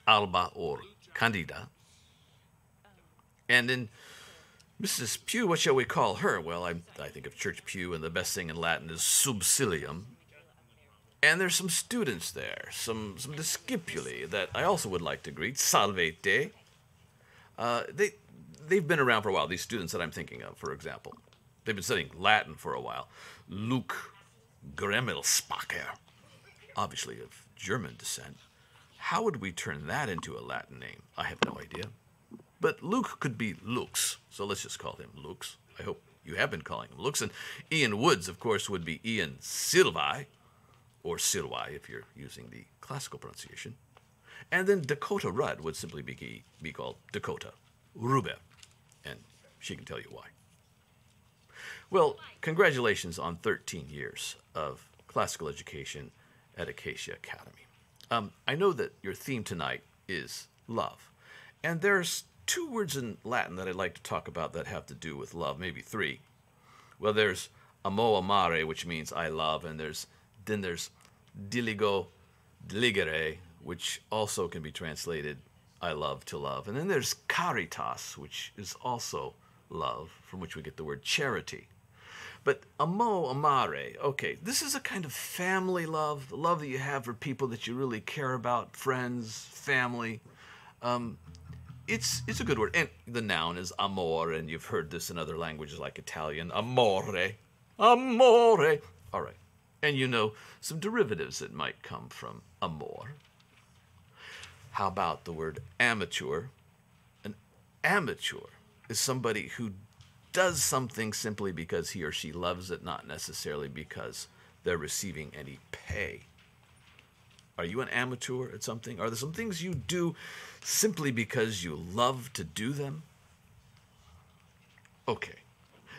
Alba or Candida. And then Mrs. Pugh, what shall we call her? Well, I think of Church Pew, and the best thing in Latin is subsilium. And there's some students there, some discipuli that I also would like to greet. Salvete. They've been around for a while, these students that I'm thinking of, for example. They've been studying Latin for a while. Luke Gremmelspacher, obviously of German descent. How would we turn that into a Latin name? I have no idea. But Luke could be Lux, so let's just call him Lux. I hope you have been calling him Lux. And Ian Woods, of course, would be Ian Silvi, or Silvi if you're using the classical pronunciation. And then Dakota Rudd would simply be called Dakota Ruber, and she can tell you why. Well, congratulations on 13 years of classical education at Acacia Academy. I know that your theme tonight is love, and there's 2 words in Latin that I'd like to talk about that have to do with love, maybe 3. Well, there's amo amare, which means I love, and then there's diligo, diligere, which also can be translated I love, to love. And then there's caritas, which is also love, from which we get the word charity. But amo amare, okay, this is a kind of family love, the love that you have for people that you really care about, friends, family. It's a good word. And the noun is amor, and you've heard this in other languages like Italian, amore, amore. All right. And you know some derivatives that might come from amor. How about the word amateur? An amateur is somebody who does something simply because he or she loves it, not necessarily because they're receiving any pay. Are you an amateur at something? Are there some things you do simply because you love to do them? Okay.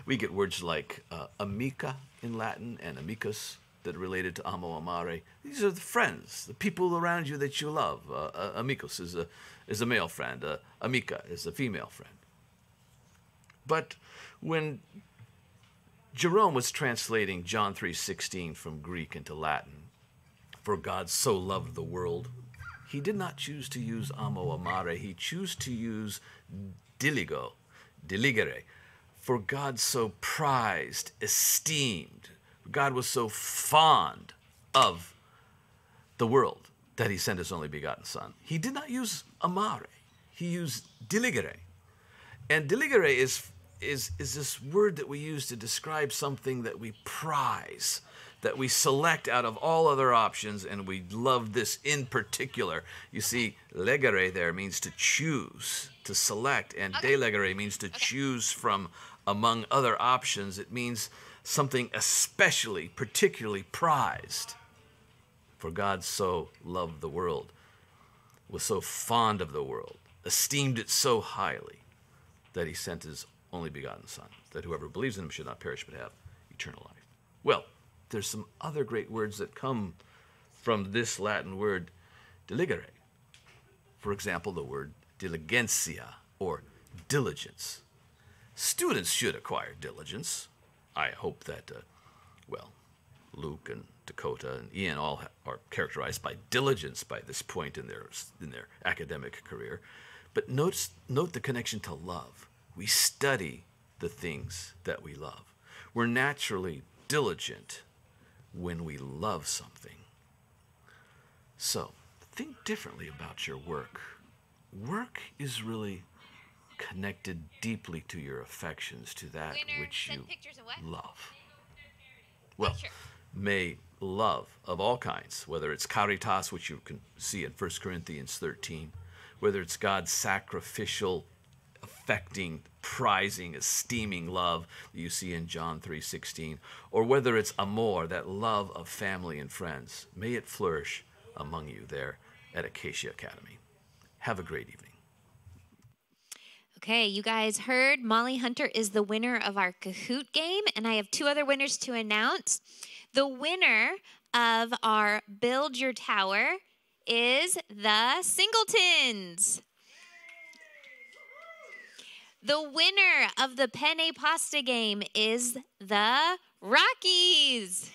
We get words like amica in Latin and amicus that are related to amo amare. These are the friends, the people around you that you love. Amicus is a male friend. Amica is a female friend. But when Jerome was translating John 3:16 from Greek into Latin, for God so loved the world, he did not choose to use amo amare. He chose to use diligo, diligere. For God so prized, esteemed, God was so fond of the world that he sent his only begotten Son. He did not use amare. He used diligere. And diligere is this word that we use to describe something that we prize, that we select out of all other options, and we love this in particular. You see, legere there means to choose, to select, and delegere means to choose from among other options. It means something especially, particularly prized. For God so loved the world, was so fond of the world, esteemed it so highly, that he sent his only begotten Son, that whoever believes in him should not perish but have eternal life. Well, there's some other great words that come from this Latin word diligere. For example, the word diligentia, or diligence. Students should acquire diligence. I hope that, Luke and Dakota and Ian all are characterized by diligence by this point in their academic career. But note the connection to love. We study the things that we love. We're naturally diligent when we love something. So, think differently about your work. Work is really connected deeply to your affections, to that which you love. Well, may love of all kinds, whether it's caritas, which you can see in 1 Corinthians 13, whether it's God's sacrificial, affecting, prizing, esteeming love that you see in John 3:16, or whether it's amor, that love of family and friends, may it flourish among you there at Acacia Academy. Have a great evening. Okay, you guys heard Molly Hunter is the winner of our Kahoot game, and I have 2 other winners to announce. The winner of our Build Your Tower is the Singletons. The winner of the penne pasta game is the Rockies.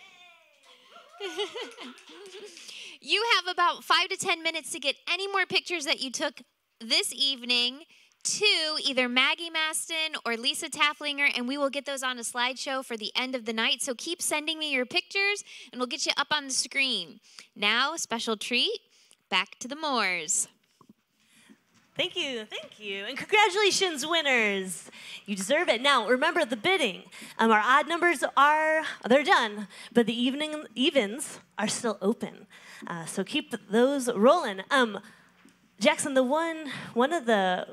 You have about 5 to 10 minutes to get any more pictures that you took this evening to either Maggie Maston or Lisa Tafflinger, and we will get those on a slideshow for the end of the night. So keep sending me your pictures, and we'll get you up on the screen. Now, a special treat, back to the Moors. Thank you, and congratulations, winners. You deserve it. Now, remember the bidding. Our odd numbers they're done, but the evens are still open. So keep those rolling. Jackson, one of the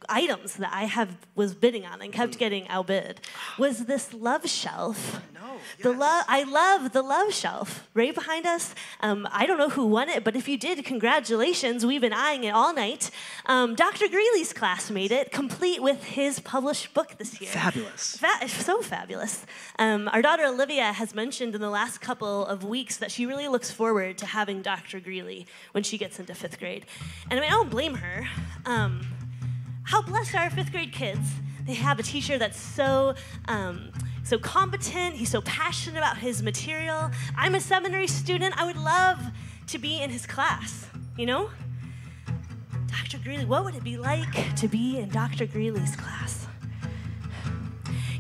items that I was bidding on and kept getting outbid was this love shelf. I love the love shelf right behind us. I don't know who won it, but if you did, congratulations. We've been eyeing it all night. Dr. Greeley's class made it, complete with his published book this year. Fabulous. So fabulous. Our daughter Olivia has mentioned in the last couple of weeks that she really looks forward to having Dr. Greeley when she gets into 5th grade. And I don't blame her. How blessed are our 5th grade kids? They have a teacher that's so competent. He's so passionate about his material. I'm a seminary student. I would love to be in his class, you know? Dr. Greeley, what would it be like to be in Dr. Greeley's class?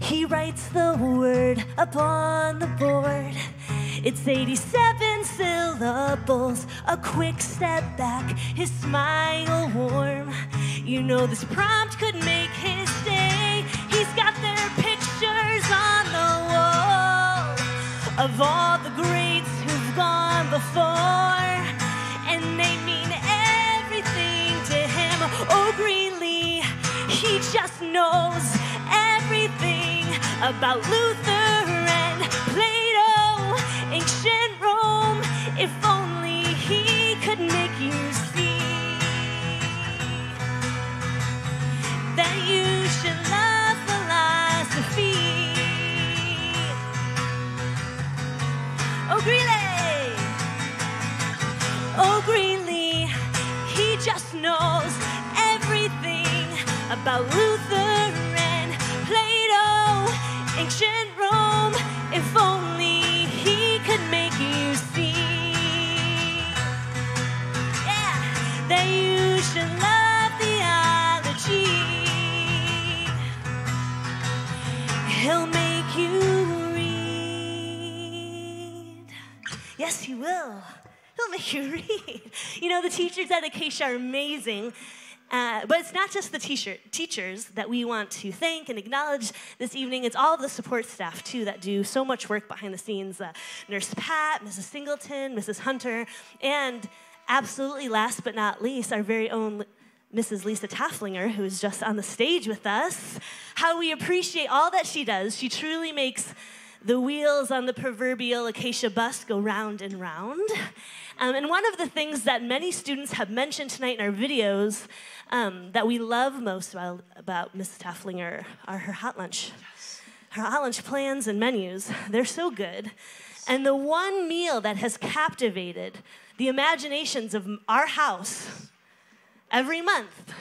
He writes the word upon the board. It's 87 syllables, a quick step back, his smile warm. You know this prompt could make his day. He's got their pictures on the wall of all the greats who've gone before, and they mean everything to him. Oh, Greeley, he just knows everything about Luther and Plato, ancient Rome. If only he could make you see that you should love philosophy. Oh, Greeley! Oh, Greeley, he just knows everything about Luther and Plato, ancient Rome. If only he could make you see, yeah, that you should love theology. He'll make you read. Yes, he will. He'll make you read. You know, the teachers at Acacia are amazing. But it's not just the teachers that we want to thank and acknowledge this evening. It's all of the support staff, too, that do so much work behind the scenes. Nurse Pat, Mrs. Singleton, Mrs. Hunter, and absolutely last but not least, our very own Mrs. Lisa Tafflinger, who is just on the stage with us. How we appreciate all that she does. She truly makes the wheels on the proverbial Acacia bus go round and round. And one of the things that many students have mentioned tonight in our videos that we love most about Mrs. Tafflinger are her hot lunch. Her hot lunch plans and menus, they're so good. And the one meal that has captivated the imaginations of our house every month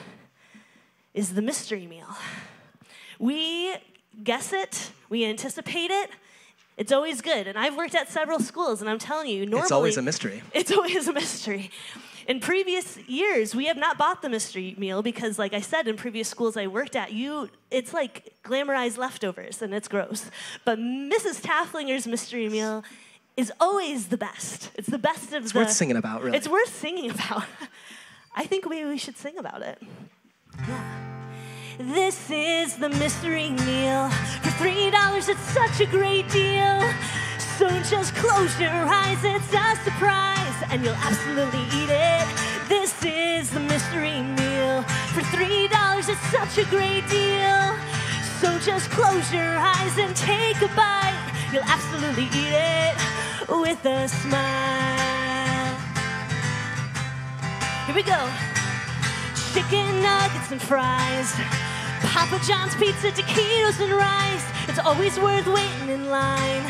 is the mystery meal. We guess it, we anticipate it. It's always good. And I've worked at several schools, and I'm telling you, normally... It's always a mystery. It's always a mystery. In previous years, we have not bought the mystery meal because, like I said, in previous schools I worked at, it's like glamorized leftovers, and it's gross. But Mrs. Tafflinger's mystery meal is always the best. It's the best of It's worth singing about, really. It's worth singing about. I think maybe we should sing about it. Yeah. This is the mystery meal. For $3, it's such a great deal. So just close your eyes, it's a surprise, and you'll absolutely eat it. This is the mystery meal. For $3, it's such a great deal. So just close your eyes and take a bite. You'll absolutely eat it with a smile. Here we go. chicken nuggets and fries, Papa John's pizza, taquitos and rice. It's always worth waiting in line.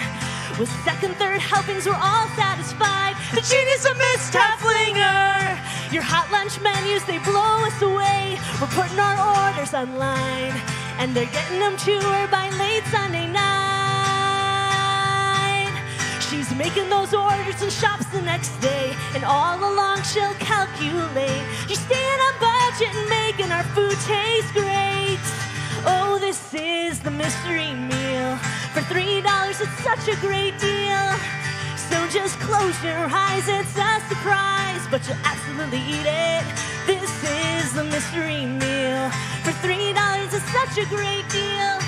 With second, third helpings, we're all satisfied. The genius of Miss Tafflinger. Your hot lunch menus, they blow us away. We're putting our orders online, and they're getting them to her by late Sunday night. She's making those orders and shops the next day, and all along she'll calculate. She's staying on budget and making our food taste great. Oh, this is the mystery meal. For $3, it's such a great deal. So just close your eyes, it's a surprise, but you'll absolutely eat it. This is the mystery meal. For $3, it's such a great deal.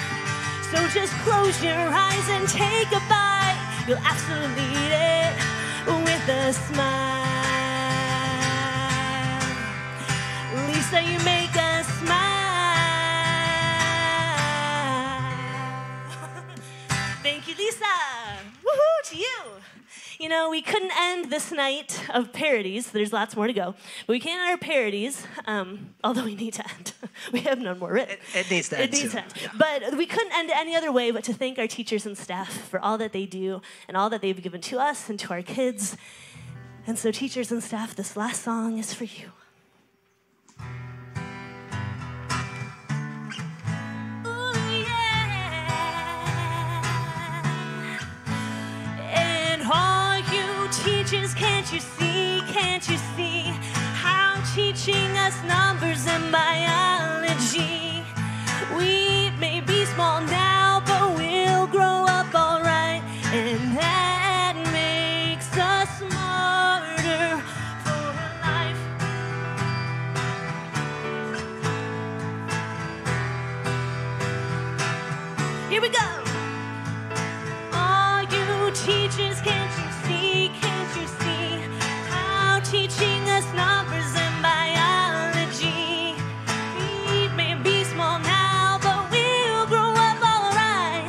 So just close your eyes and take a bite. You'll absolutely eat it with a smile. Lisa, you make us smile. Thank you, Lisa. Woohoo to you. You know, we couldn't end this night of parodies. There's lots more to go. But we can't end our parodies, although we need to end. We have none more written. It needs to end. It needs to end. Yeah. But we couldn't end any other way but to thank our teachers and staff for all that they do and all that they've given to us and to our kids. And so, teachers and staff, this last song is for you. All you teachers, can't you see how teaching us numbers and biology? We may be small now, but we'll grow up all right, and that makes us smarter for life. Here we go. Teachers, can't you see how teaching us numbers and biology? We may be small now, but we'll grow up all right.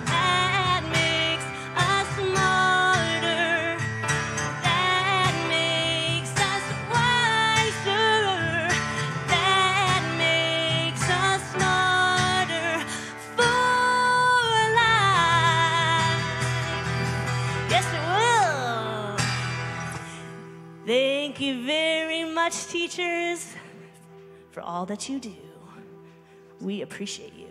That makes us smarter. That makes us wiser. That makes us smarter for life. Yes, it will. Thank you very much, teachers, for all that you do. We appreciate you.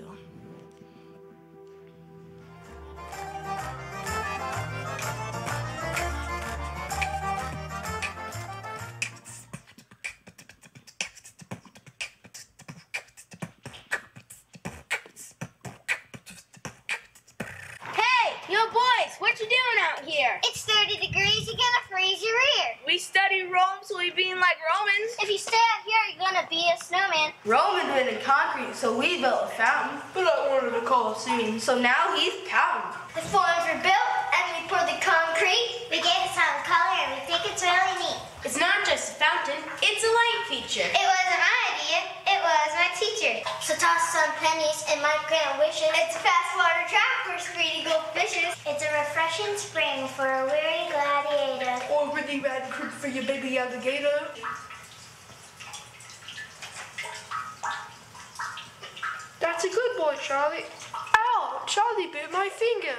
Yo, boys, what you doing out here? It's 30 degrees, you're gonna freeze your ear. We study Rome, so we being like Romans. If you stay out here, you're gonna be a snowman. Rome invented concrete, so we built a fountain. But I wanted a Colosseum, so now he's pouting. The forms were built, and we poured the concrete. We gave it some color, and we think it's really neat. It's not just a fountain, it's a light feature. It wasn't my idea, it was my teacher. So toss some pennies and might grant wishes. It's a fast water trap for greedy gold fishes. It's a refreshing spring for a weary gladiator. Or really rad creek for your baby alligator. That's a good boy, Charlie. Ow! Charlie bit my finger.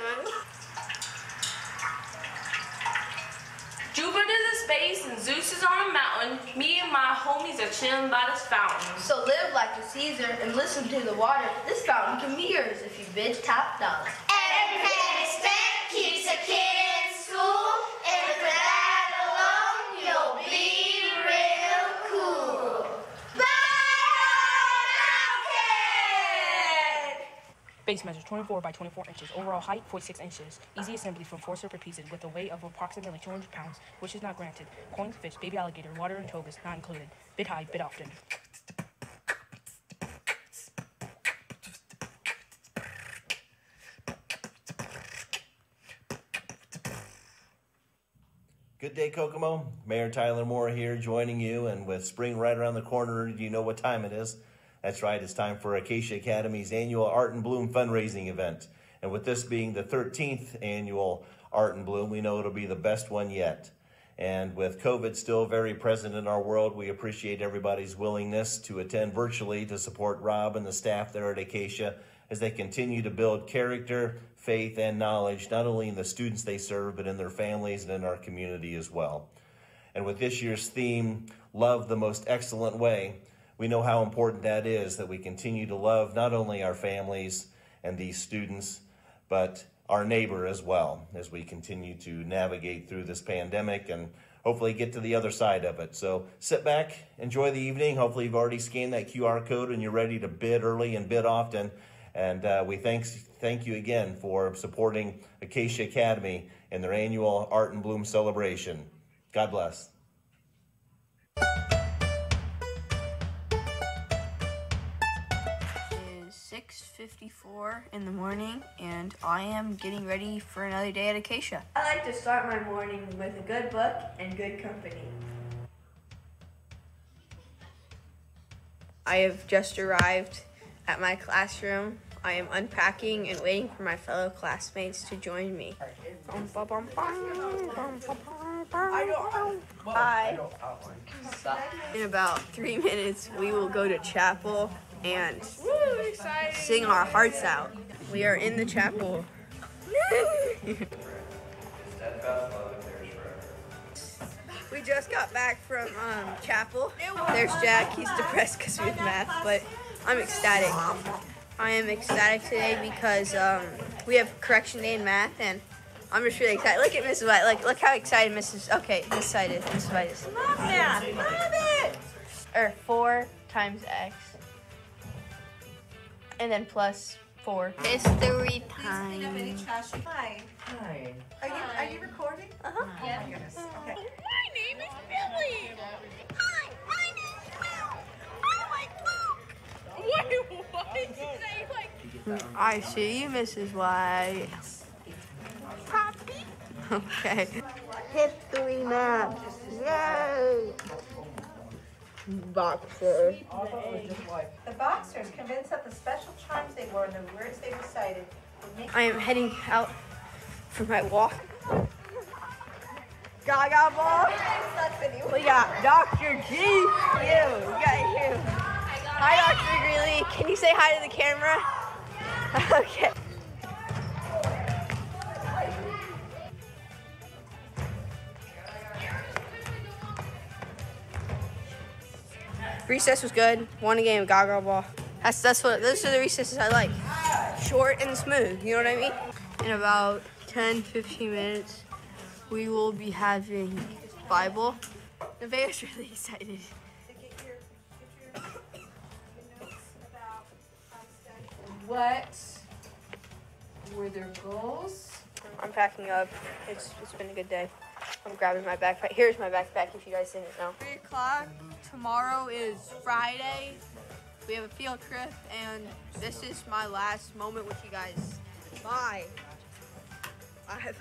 Jupiter's in space and Zeus is on a mountain. Me and my homies are chilling by this fountain. So live like a Caesar and listen to the water. This fountain can be yours if you bid top dollar. Every penny spent keeps a kid in school. And for that alone, you'll be real cool. Base measures 24 by 24 inches. Overall height 46 inches. Easy assembly from 4 separate pieces with a weight of approximately 200 pounds, which is not granted. Coins, fish, baby alligator, water, and togas not included. Bid high, bid often. Good day, Kokomo. Mayor Tyler Moore here, joining you, and with spring right around the corner, do you know what time it is? That's right, it's time for Acacia Academy's annual Art and Bloom fundraising event. And with this being the 13th annual Art and Bloom, we know it'll be the best one yet. And with COVID still very present in our world, we appreciate everybody's willingness to attend virtually to support Rob and the staff there at Acacia as they continue to build character, faith, and knowledge, not only in the students they serve, but in their families and in our community as well. And with this year's theme, Love the Most Excellent Way, we know how important that is, that we continue to love not only our families and these students, but our neighbor as well, as we continue to navigate through this pandemic and hopefully get to the other side of it. So sit back, enjoy the evening. Hopefully you've already scanned that QR code and you're ready to bid early and bid often. And we thank you again for supporting Acacia Academy in their annual Art and Bloom celebration. God bless. 6:54 in the morning, and I am getting ready for another day at Acacia. I like to start my morning with a good book and good company. I have just arrived at my classroom. I am unpacking and waiting for my fellow classmates to join me. Bye. In about 3 minutes, we will go to chapel and sing our hearts out. We are in the chapel. We just got back from chapel. There's Jack. He's depressed because we have math, but I'm ecstatic. I am ecstatic today because we have correction day in math, and I'm just really excited. Look at Mrs. White. Look how excited Mrs. Okay, this side is. This side is. Love math. Love it. Or 4 times x. And then plus 4. History time. Hi. Hi. Are you recording? Uh-huh. Oh my goodness. Okay. My name is Billy. Hi, my name is Will. I like Luke. Wait, what? I see you, Mrs. White. Poppy. Okay. History math. Yay. Boxer. The boxers, convinced that the special charms they wore and the words they recited would make... I am heading out for my walk. Gaga ball. We got Dr. G. You. We got you. Hi, Dr. Greeley. Can you say hi to the camera? Okay. Recess was good. Won a game of Gaga ball. Those are the recesses I like. Short and smooth, you know what I mean? In about 10-15 minutes, we will be having Bible. Nevaeh's really excited. What were their goals? I'm packing up. It's been a good day. I'm grabbing my backpack. Here's my backpack if you guys didn't know. 3 o'clock. Tomorrow is Friday. We have a field trip, and this is my last moment with you guys. Bye. Bye.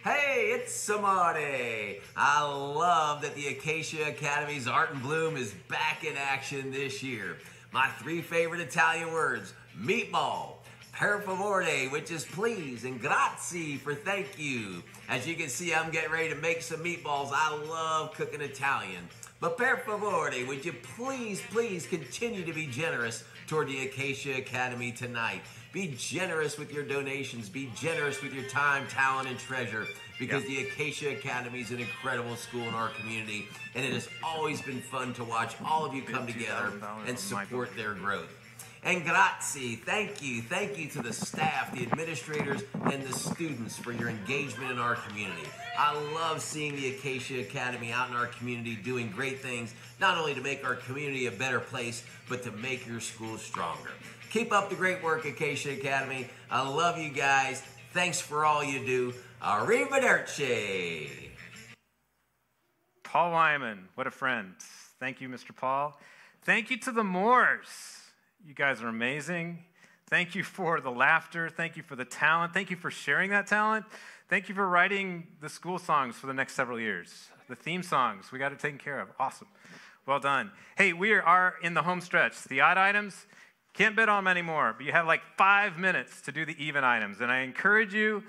Hey, it's Samani. I love that the Acacia Academy's Art and Bloom is back in action this year. My 3 favorite Italian words, meatball, per favore, which is please, and grazie for thank you. As you can see, I'm getting ready to make some meatballs. I love cooking Italian. But per favore, would you please continue to be generous toward the Acacia Academy tonight? Be generous with your donations. Be generous with your time, talent, and treasure, because the Acacia Academy is an incredible school in our community, and it has always been fun to watch all of you come together and support their growth. And grazie, thank you to the staff, the administrators, and the students for your engagement in our community. I love seeing the Acacia Academy out in our community doing great things, not only to make our community a better place, but to make your school stronger. Keep up the great work, Acacia Academy. I love you guys. Thanks for all you do. Arrivederci. Paul Wyman, what a friend. Thank you, Mr. Paul. Thank you to the Moores. You guys are amazing. Thank you for the laughter. Thank you for the talent. Thank you for sharing that talent. Thank you for writing the school songs for the next several years. The theme songs, we got it taken care of. Awesome. Well done. Hey, we are in the home stretch. The odd items, can't bid on them anymore, but you have like 5 minutes to do the even items. And I encourage you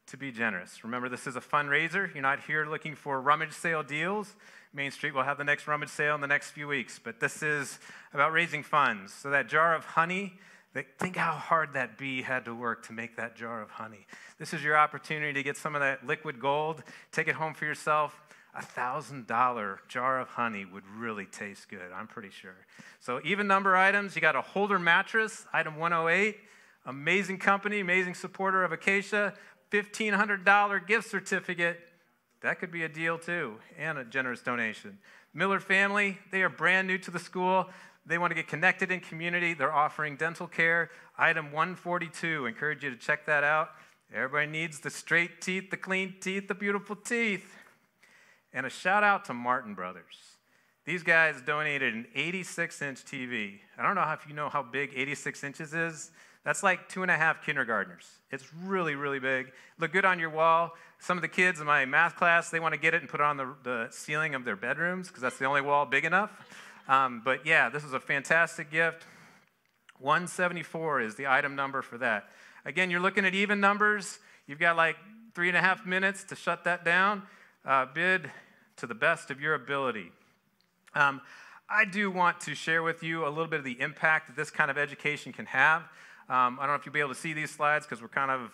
to be generous. Remember, this is a fundraiser. You're not here looking for rummage sale deals. Main Street will have the next rummage sale in the next few weeks, but this is about raising funds. So that jar of honey, think how hard that bee had to work to make that jar of honey. This is your opportunity to get some of that liquid gold, take it home for yourself. $1,000 jar of honey would really taste good, I'm pretty sure. So even number items, you got a Holder mattress, item 108, amazing company, amazing supporter of Acacia, $1,500 gift certificate. That could be a deal too, and a generous donation. Miller family, they are brand new to the school. They want to get connected in community. They're offering dental care. Item 142, encourage you to check that out. Everybody needs the straight teeth, the clean teeth, the beautiful teeth. And a shout out to Martin Brothers. These guys donated an 86-inch TV. I don't know if you know how big 86 inches is. That's like 2.5 kindergartners. It's really, really big. Look good on your wall. Some of the kids in my math class, they want to get it and put it on the ceiling of their bedrooms because that's the only wall big enough. But yeah, this is a fantastic gift. 174 is the item number for that. Again, you're looking at even numbers. You've got like 3.5 minutes to shut that down. Bid to the best of your ability. I do want to share with you a little bit of the impact that this kind of education can have. I don't know if you'll be able to see these slides because we're kind of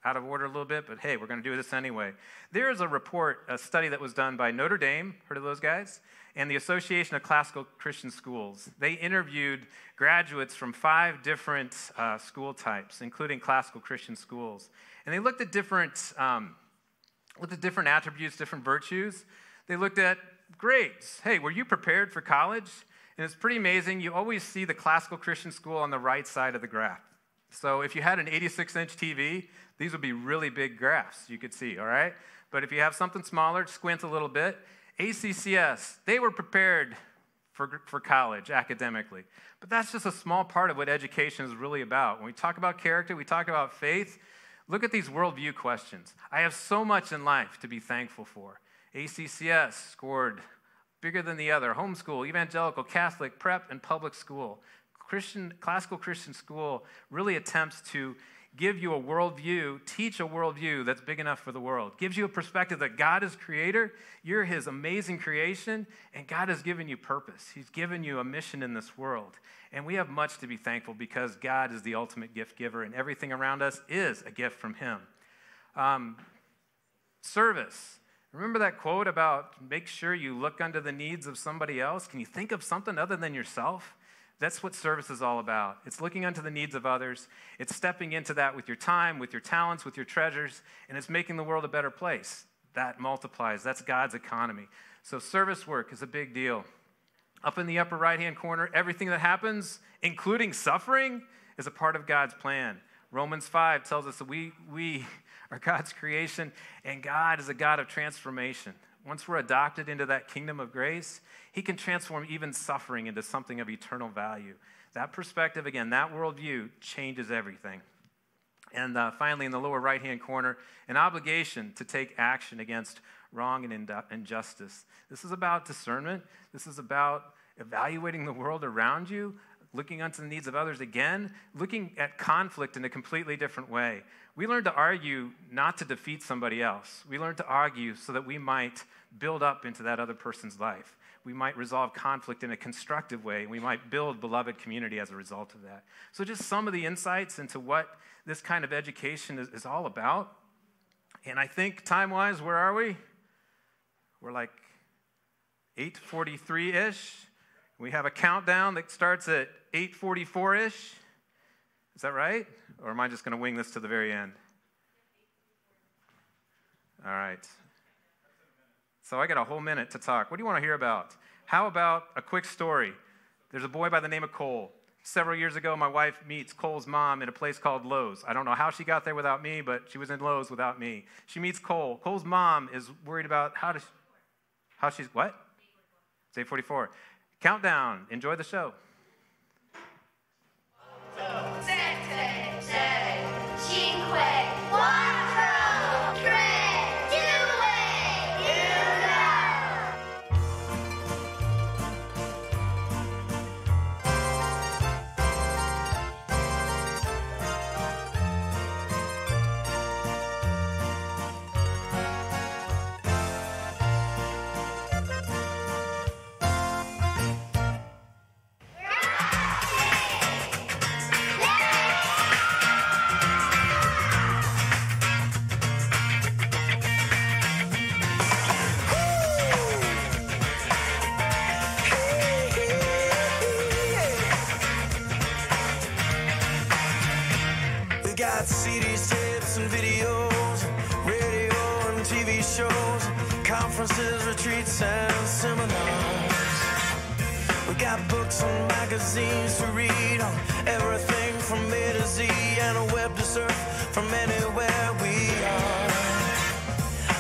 out of order a little bit, but hey, we're going to do this anyway. There is a report, a study that was done by Notre Dame, heard of those guys? And the Association of Classical Christian Schools. They interviewed graduates from 5 different school types, including classical Christian schools. And they looked at different attributes, different virtues. They looked at grades. Hey, were you prepared for college? And it's pretty amazing. You always see the classical Christian school on the right side of the graph. So if you had an 86-inch TV, these would be really big graphs you could see, all right? But if you have something smaller, squint a little bit. ACCS, they were prepared for college academically. But that's just a small part of what education is really about. When we talk about character, we talk about faith. Look at these worldview questions. I have so much in life to be thankful for. ACCS scored bigger than the other. Homeschool, evangelical, Catholic, prep, and public school. Classical Christian school really attempts to give you a worldview, teach a worldview that's big enough for the world. Gives you a perspective that God is creator, you're his amazing creation, and God has given you purpose. He's given you a mission in this world. And we have much to be thankful because God is the ultimate gift giver, and everything around us is a gift from him. Service. Remember that quote about make sure you look under the needs of somebody else? Can you think of something other than yourself? That's what service is all about. It's looking unto the needs of others. It's stepping into that with your time, with your talents, with your treasures, and it's making the world a better place. That multiplies. That's God's economy. So service work is a big deal. Up in the upper right-hand corner, everything that happens, including suffering, is a part of God's plan. Romans 5 tells us that we are God's creation, and God is a God of transformation. Once we're adopted into that kingdom of grace, he can transform even suffering into something of eternal value. That perspective, again, that worldview changes everything. And finally, in the lower right-hand corner, an obligation to take action against wrong and injustice. This is about discernment. This is about evaluating the world around you, looking unto the needs of others again, looking at conflict in a completely different way. We learn to argue not to defeat somebody else. We learn to argue so that we might build up into that other person's life. We might resolve conflict in a constructive way. We might build beloved community as a result of that. So just some of the insights into what this kind of education is all about. And I think time-wise, where are we? We're like 8:43-ish. We have a countdown that starts at 8:44-ish. Is that right? Or am I just going to wing this to the very end? All right. So I got a whole minute to talk. What do you want to hear about? How about a quick story? There's a boy by the name of Cole. Several years ago, my wife meets Cole's mom in a place called Lowe's. I don't know how she got there without me, but she was in Lowe's without me. She meets Cole. Cole's mom is worried about how she's, what? It's 8:44. Countdown. Enjoy the show. 5, 6, 7, 5, 4, 3, 2, 1. got CDs, tapes, and videos, radio and TV shows, conferences, retreats, and seminars. We got books and magazines to read on everything from A to Z, and a web to surf from anywhere we are.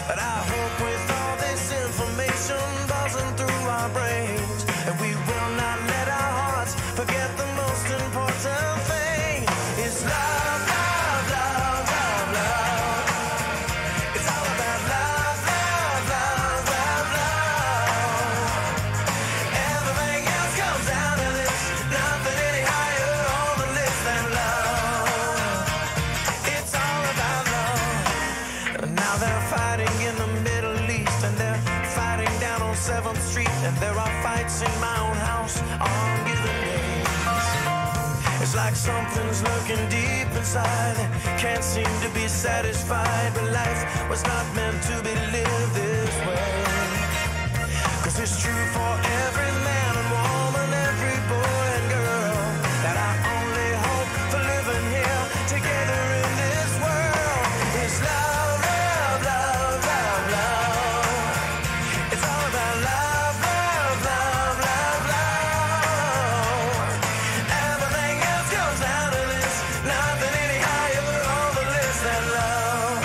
But I hope with all this information buzzing through our brains, that we will not let our hearts forget the most important thing. It's love, love, love, love, love. It's all about love, love, love, love, love. Everything else comes down to this. Nothing any higher on the list than love. It's all about love. And now they're fighting in the Middle East, and they're fighting down on 7th Street, and there are fights in my own house on given days. It's like something's lurking deep inside, can't seem to be satisfied, but life was not meant to be lived this way. 'Cause it's true for every man and woman, every boy and girl, that our only hope for living here together in this world is love, love, love, love, love. It's all about love, love, love, love, love. Everything else comes down to this. Nothing any higher on the list than love.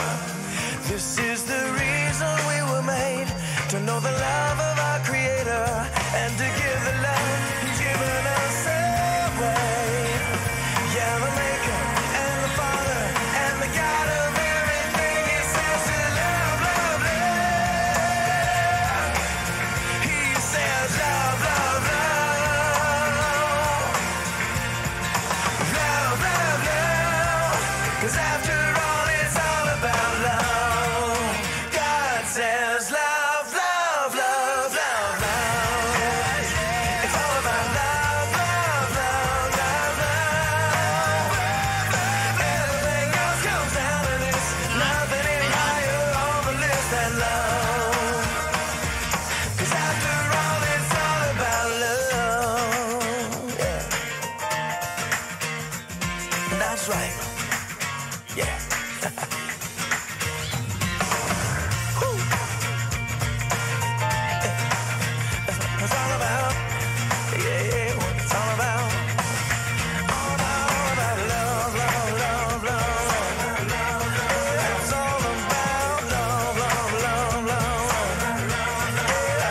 This is the reason we were made, to know the love of our Creator and to give the love He's given us away. Yeah, the Maker and the Father and the God of everything. He says to love, love, love. He says love, love, love. Love, love, love. 'Cause after all, it's all about love. God says love, love, love, love, love. It's all about love, love, love, love, love. Everything else comes down to this. Nothing any higher on the list than love. 'Cause after all, it's all about love. Yeah. That's right. Yeah. Woo. It's all about, yeah, what it's all about. All about love, love, love, love. It's all about love, love, love, love.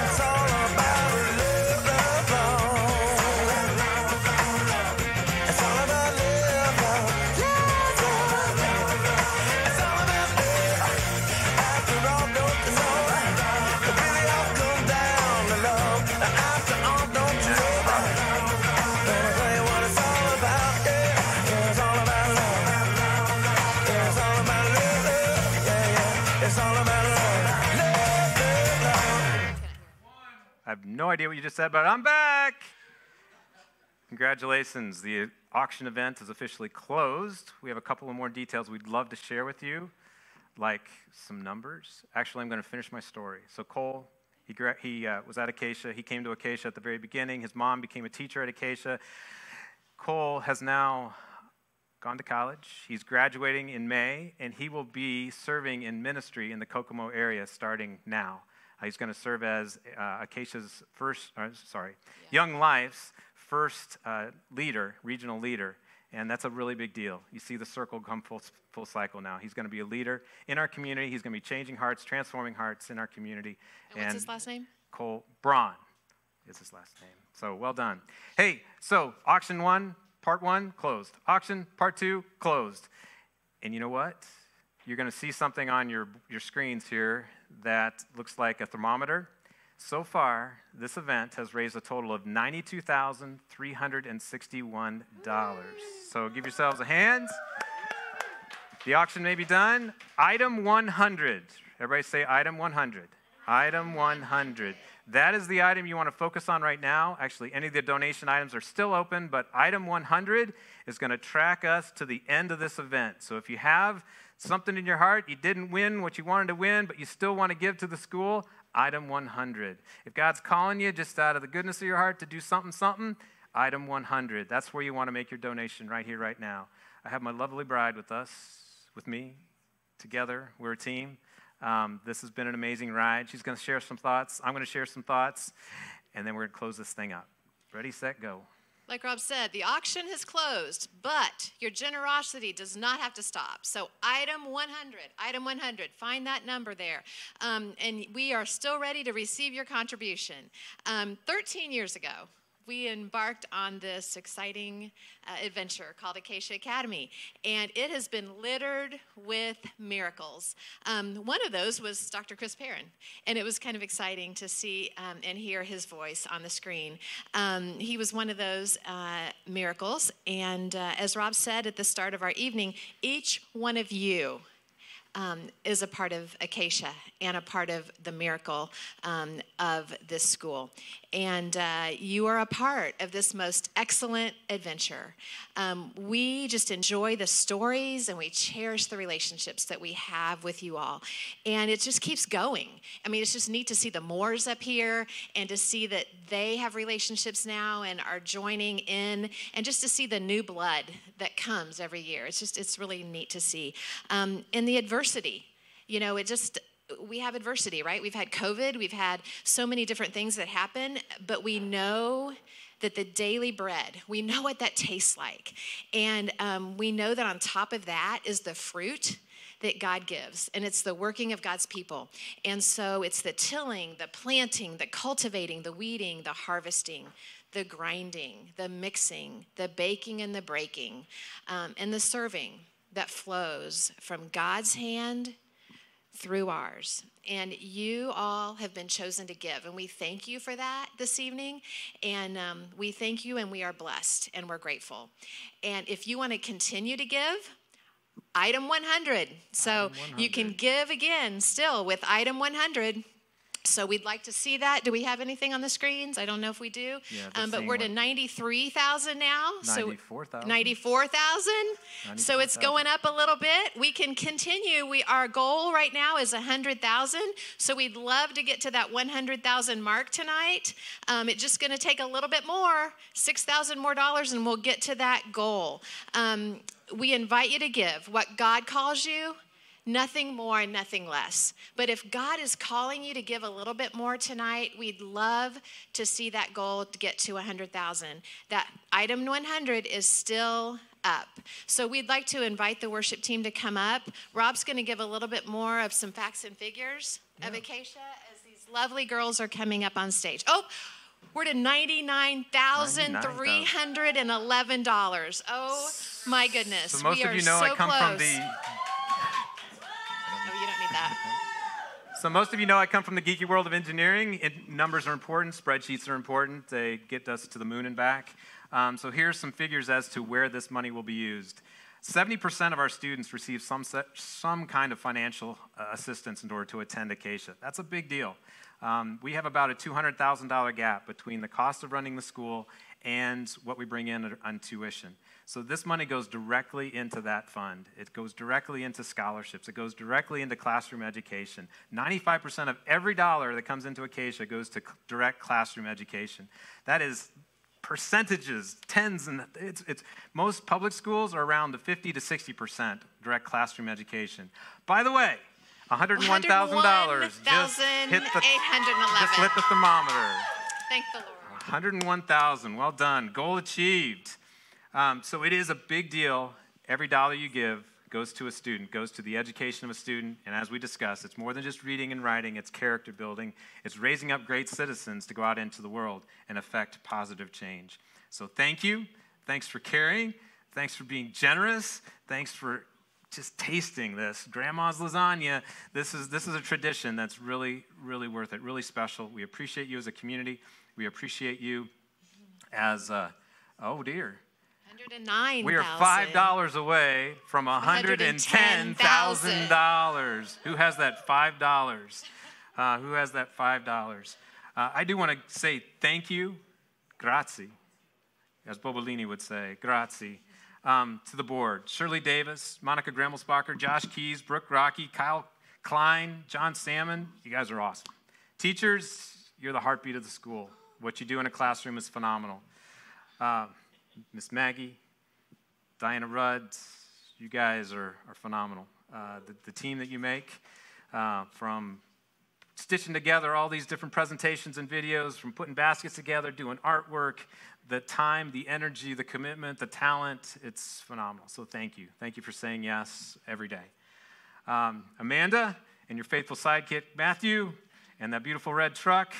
It's all about love, love, love. It's all about love, love, love, love. It's all about love. After all, don't you know, it really all comes down to love. After all, don't you know, let me tell you what it's all about. Yeah, it's all about love. Yeah, it's all about love. Yeah, yeah, it's all about love. Love, love, love. I have no idea what you just said, but I'm back. Congratulations. The auction event is officially closed. We have a couple of more details we'd love to share with you, like some numbers. Actually, I'm going to finish my story. So Cole, he was at Acacia. He came to Acacia at the very beginning. His mom became a teacher at Acacia. Cole has now gone to college. He's graduating in May, and he will be serving in ministry in the Kokomo area starting now. He's going to serve as Acacia's Young Life's first leader, regional leader, and that's a really big deal. You see the circle come full cycle now. He's going to be a leader in our community. He's going to be changing hearts, transforming hearts in our community. And what's his last name? Cole Braun is his last name. So well done. Hey, so auction 1, part 1, closed. Auction part 2, closed. And you know what? You're going to see something on your screens here that looks like a thermometer. So far, this event has raised a total of $92,361. So give yourselves a hand. The auction may be done. Item 100. Everybody say item 100. Item 100. That is the item you want to focus on right now. Actually, any of the donation items are still open, but item 100 is going to track us to the end of this event. So if you have something in your heart, you didn't win what you wanted to win, but you still want to give to the school, item 100. If God's calling you just out of the goodness of your heart to do something, Item 100. That's where you want to make your donation, right here, right now. I have my lovely bride with us, with me, together. We're a team. This has been an amazing ride. She's going to share some thoughts. I'm going to share some thoughts, and then we're going to close this thing up. Ready, set, go. Like Rob said, the auction has closed, but your generosity does not have to stop. So item 100, find that number there. And we are still ready to receive your contribution. 13 years ago, we embarked on this exciting adventure called Acacia Academy, and it has been littered with miracles. One of those was Dr. Chris Perrin, and it was kind of exciting to see and hear his voice on the screen. He was one of those miracles, and as Rob said at the start of our evening, each one of you is a part of Acacia and a part of the miracle of this school. And you are a part of this most excellent adventure. We just enjoy the stories and we cherish the relationships that we have with you all. And it just keeps going. I mean, it's just neat to see the Moores up here and to see that they have relationships now and are joining in, and just to see the new blood that comes every year. It's really neat to see. And the adversity, we have adversity, right? We've had COVID, we've had so many different things that happen, but we know that the daily bread, we know what that tastes like. And we know that on top of that is the fruit that God gives, and it's the working of God's people. And so it's the tilling, the planting, the cultivating, the weeding, the harvesting, the grinding, the mixing, the baking and the breaking, and the serving that flows from God's hand through ours. And you all have been chosen to give, and we thank you for that this evening. And we thank you, and we are blessed, and we're grateful. And if you want to continue to give, item 100. So you can give again still with item 100. So we'd like to see that. Do we have anything on the screens? I don't know if we do. Yeah, but we're to 93,000 now. 94,000. 94,000. So it's going up a little bit. We can continue. Our goal right now is 100,000. So we'd love to get to that 100,000 mark tonight. It's just going to take a little bit more, $6,000 more, and we'll get to that goal. We invite you to give what God calls you. Nothing more, nothing less. But if God is calling you to give a little bit more tonight, we'd love to see that goal to get to 100,000. That item 100 is still up. So we'd like to invite the worship team to come up. Rob's going to give a little bit more of some facts and figures of Acacia as these lovely girls are coming up on stage. Oh, we're to $99,311. Oh my goodness. So most of you know I come from the... You don't need that. So most of you know I come from the geeky world of engineering. Numbers are important. Spreadsheets are important. They get us to the moon and back. So here's some figures as to where this money will be used. 70% of our students receive some kind of financial assistance in order to attend Acacia. That's a big deal. We have about a $200,000 gap between the cost of running the school and what we bring in on tuition. So this money goes directly into that fund. It goes directly into scholarships. It goes directly into classroom education. 95% of every dollar that comes into Acacia goes to direct classroom education. That is percentages, tens, and it's most public schools are around the 50 to 60% direct classroom education. By the way, $101,000 just lit the thermometer. Thank the Lord. 101,000, well done, goal achieved. So it is a big deal. Every dollar you give goes to a student, goes to the education of a student. And as we discussed, it's more than just reading and writing. It's character building. It's raising up great citizens to go out into the world and affect positive change. So thank you. Thanks for caring. Thanks for being generous. Thanks for just tasting this. Grandma's lasagna. This is a tradition that's really, really worth it, really special. We appreciate you as a community. We appreciate you as, oh dear. 109,000. We are $5 away from $110,000. Who has that $5? Who has that $5? I do want to say thank you, grazie, as Bobolini would say, grazie, to the board. Shirley Davis, Monica Gremmelsbacher, Josh Keys, Brooke Rocky, Kyle Klein, John Salmon. You guys are awesome. Teachers, you're the heartbeat of the school. What you do in a classroom is phenomenal. Miss Maggie, Diana Rudd, you guys are phenomenal. The team that you make, from stitching together all these different presentations and videos, from putting baskets together, doing artwork, the time, the energy, the commitment, the talent, it's phenomenal. So thank you. Thank you for saying yes every day. Amanda and your faithful sidekick, Matthew, and that beautiful red truck,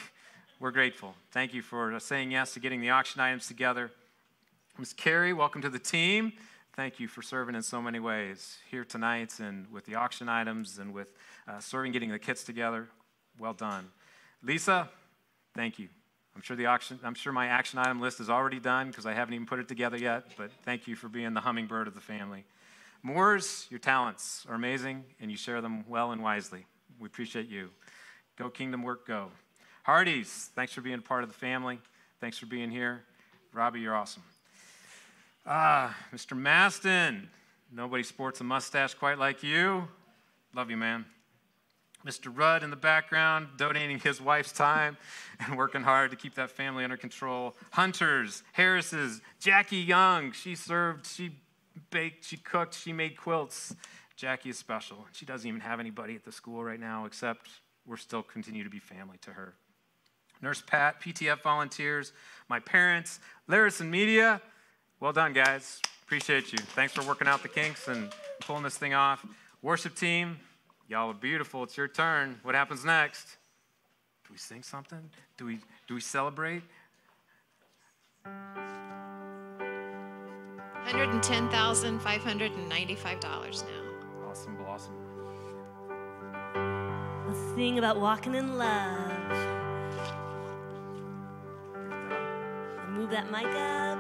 we're grateful. Thank you for saying yes to getting the auction items together. Ms. Carrie, welcome to the team. Thank you for serving in so many ways here tonight and with the auction items and with serving, getting the kits together. Well done. Lisa, thank you. I'm sure my action item list is already done because I haven't even put it together yet, but thank you for being the hummingbird of the family. Moores, your talents are amazing, and you share them well and wisely. We appreciate you. Go Kingdom Work, go. Hardys, thanks for being part of the family. Thanks for being here. Robbie, you're awesome. Mr. Maston, nobody sports a mustache quite like you. Love you, man. Mr. Rudd in the background, donating his wife's time and working hard to keep that family under control. Hunters, Harris's, Jackie Young, she served, she baked, she cooked, she made quilts. Jackie is special. She doesn't even have anybody at the school right now, except we're still continue to be family to her. Nurse Pat, PTF volunteers, my parents, Larison Media. Well done, guys. Appreciate you. Thanks for working out the kinks and pulling this thing off. Worship team, y'all are beautiful. It's your turn. What happens next? Do we sing something? Do we celebrate? $110,595 now. Awesome, awesome. Let's sing about walking in love. Move that mic up.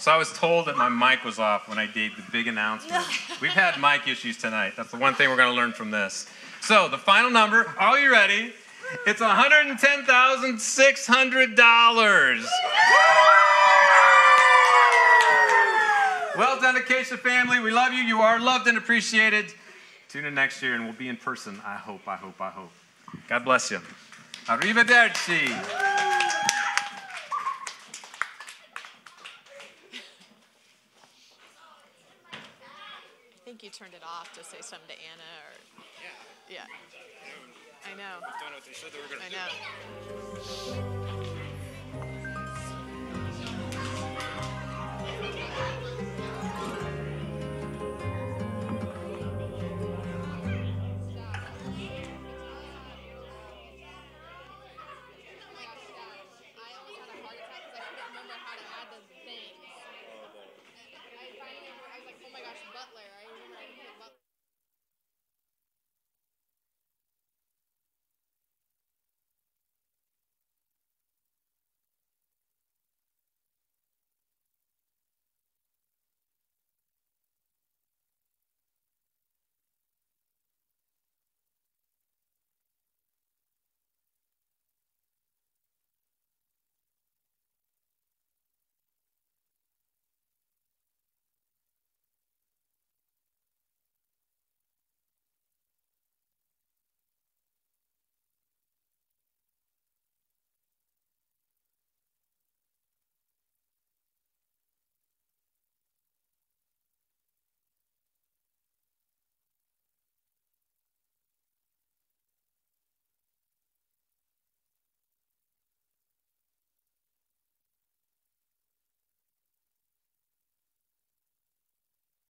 So I was told that my mic was off when I gave the big announcement. We've had mic issues tonight. That's the one thing we're going to learn from this. So the final number, are you ready? It's $110,600. Well done, Acacia family. We love you. You are loved and appreciated. Tune in next year and we'll be in person. I hope. God bless you. Arrivederci. I think you turned it off to say something to Anna or... Yeah. I know. Don't know what they said they were going to do. I know.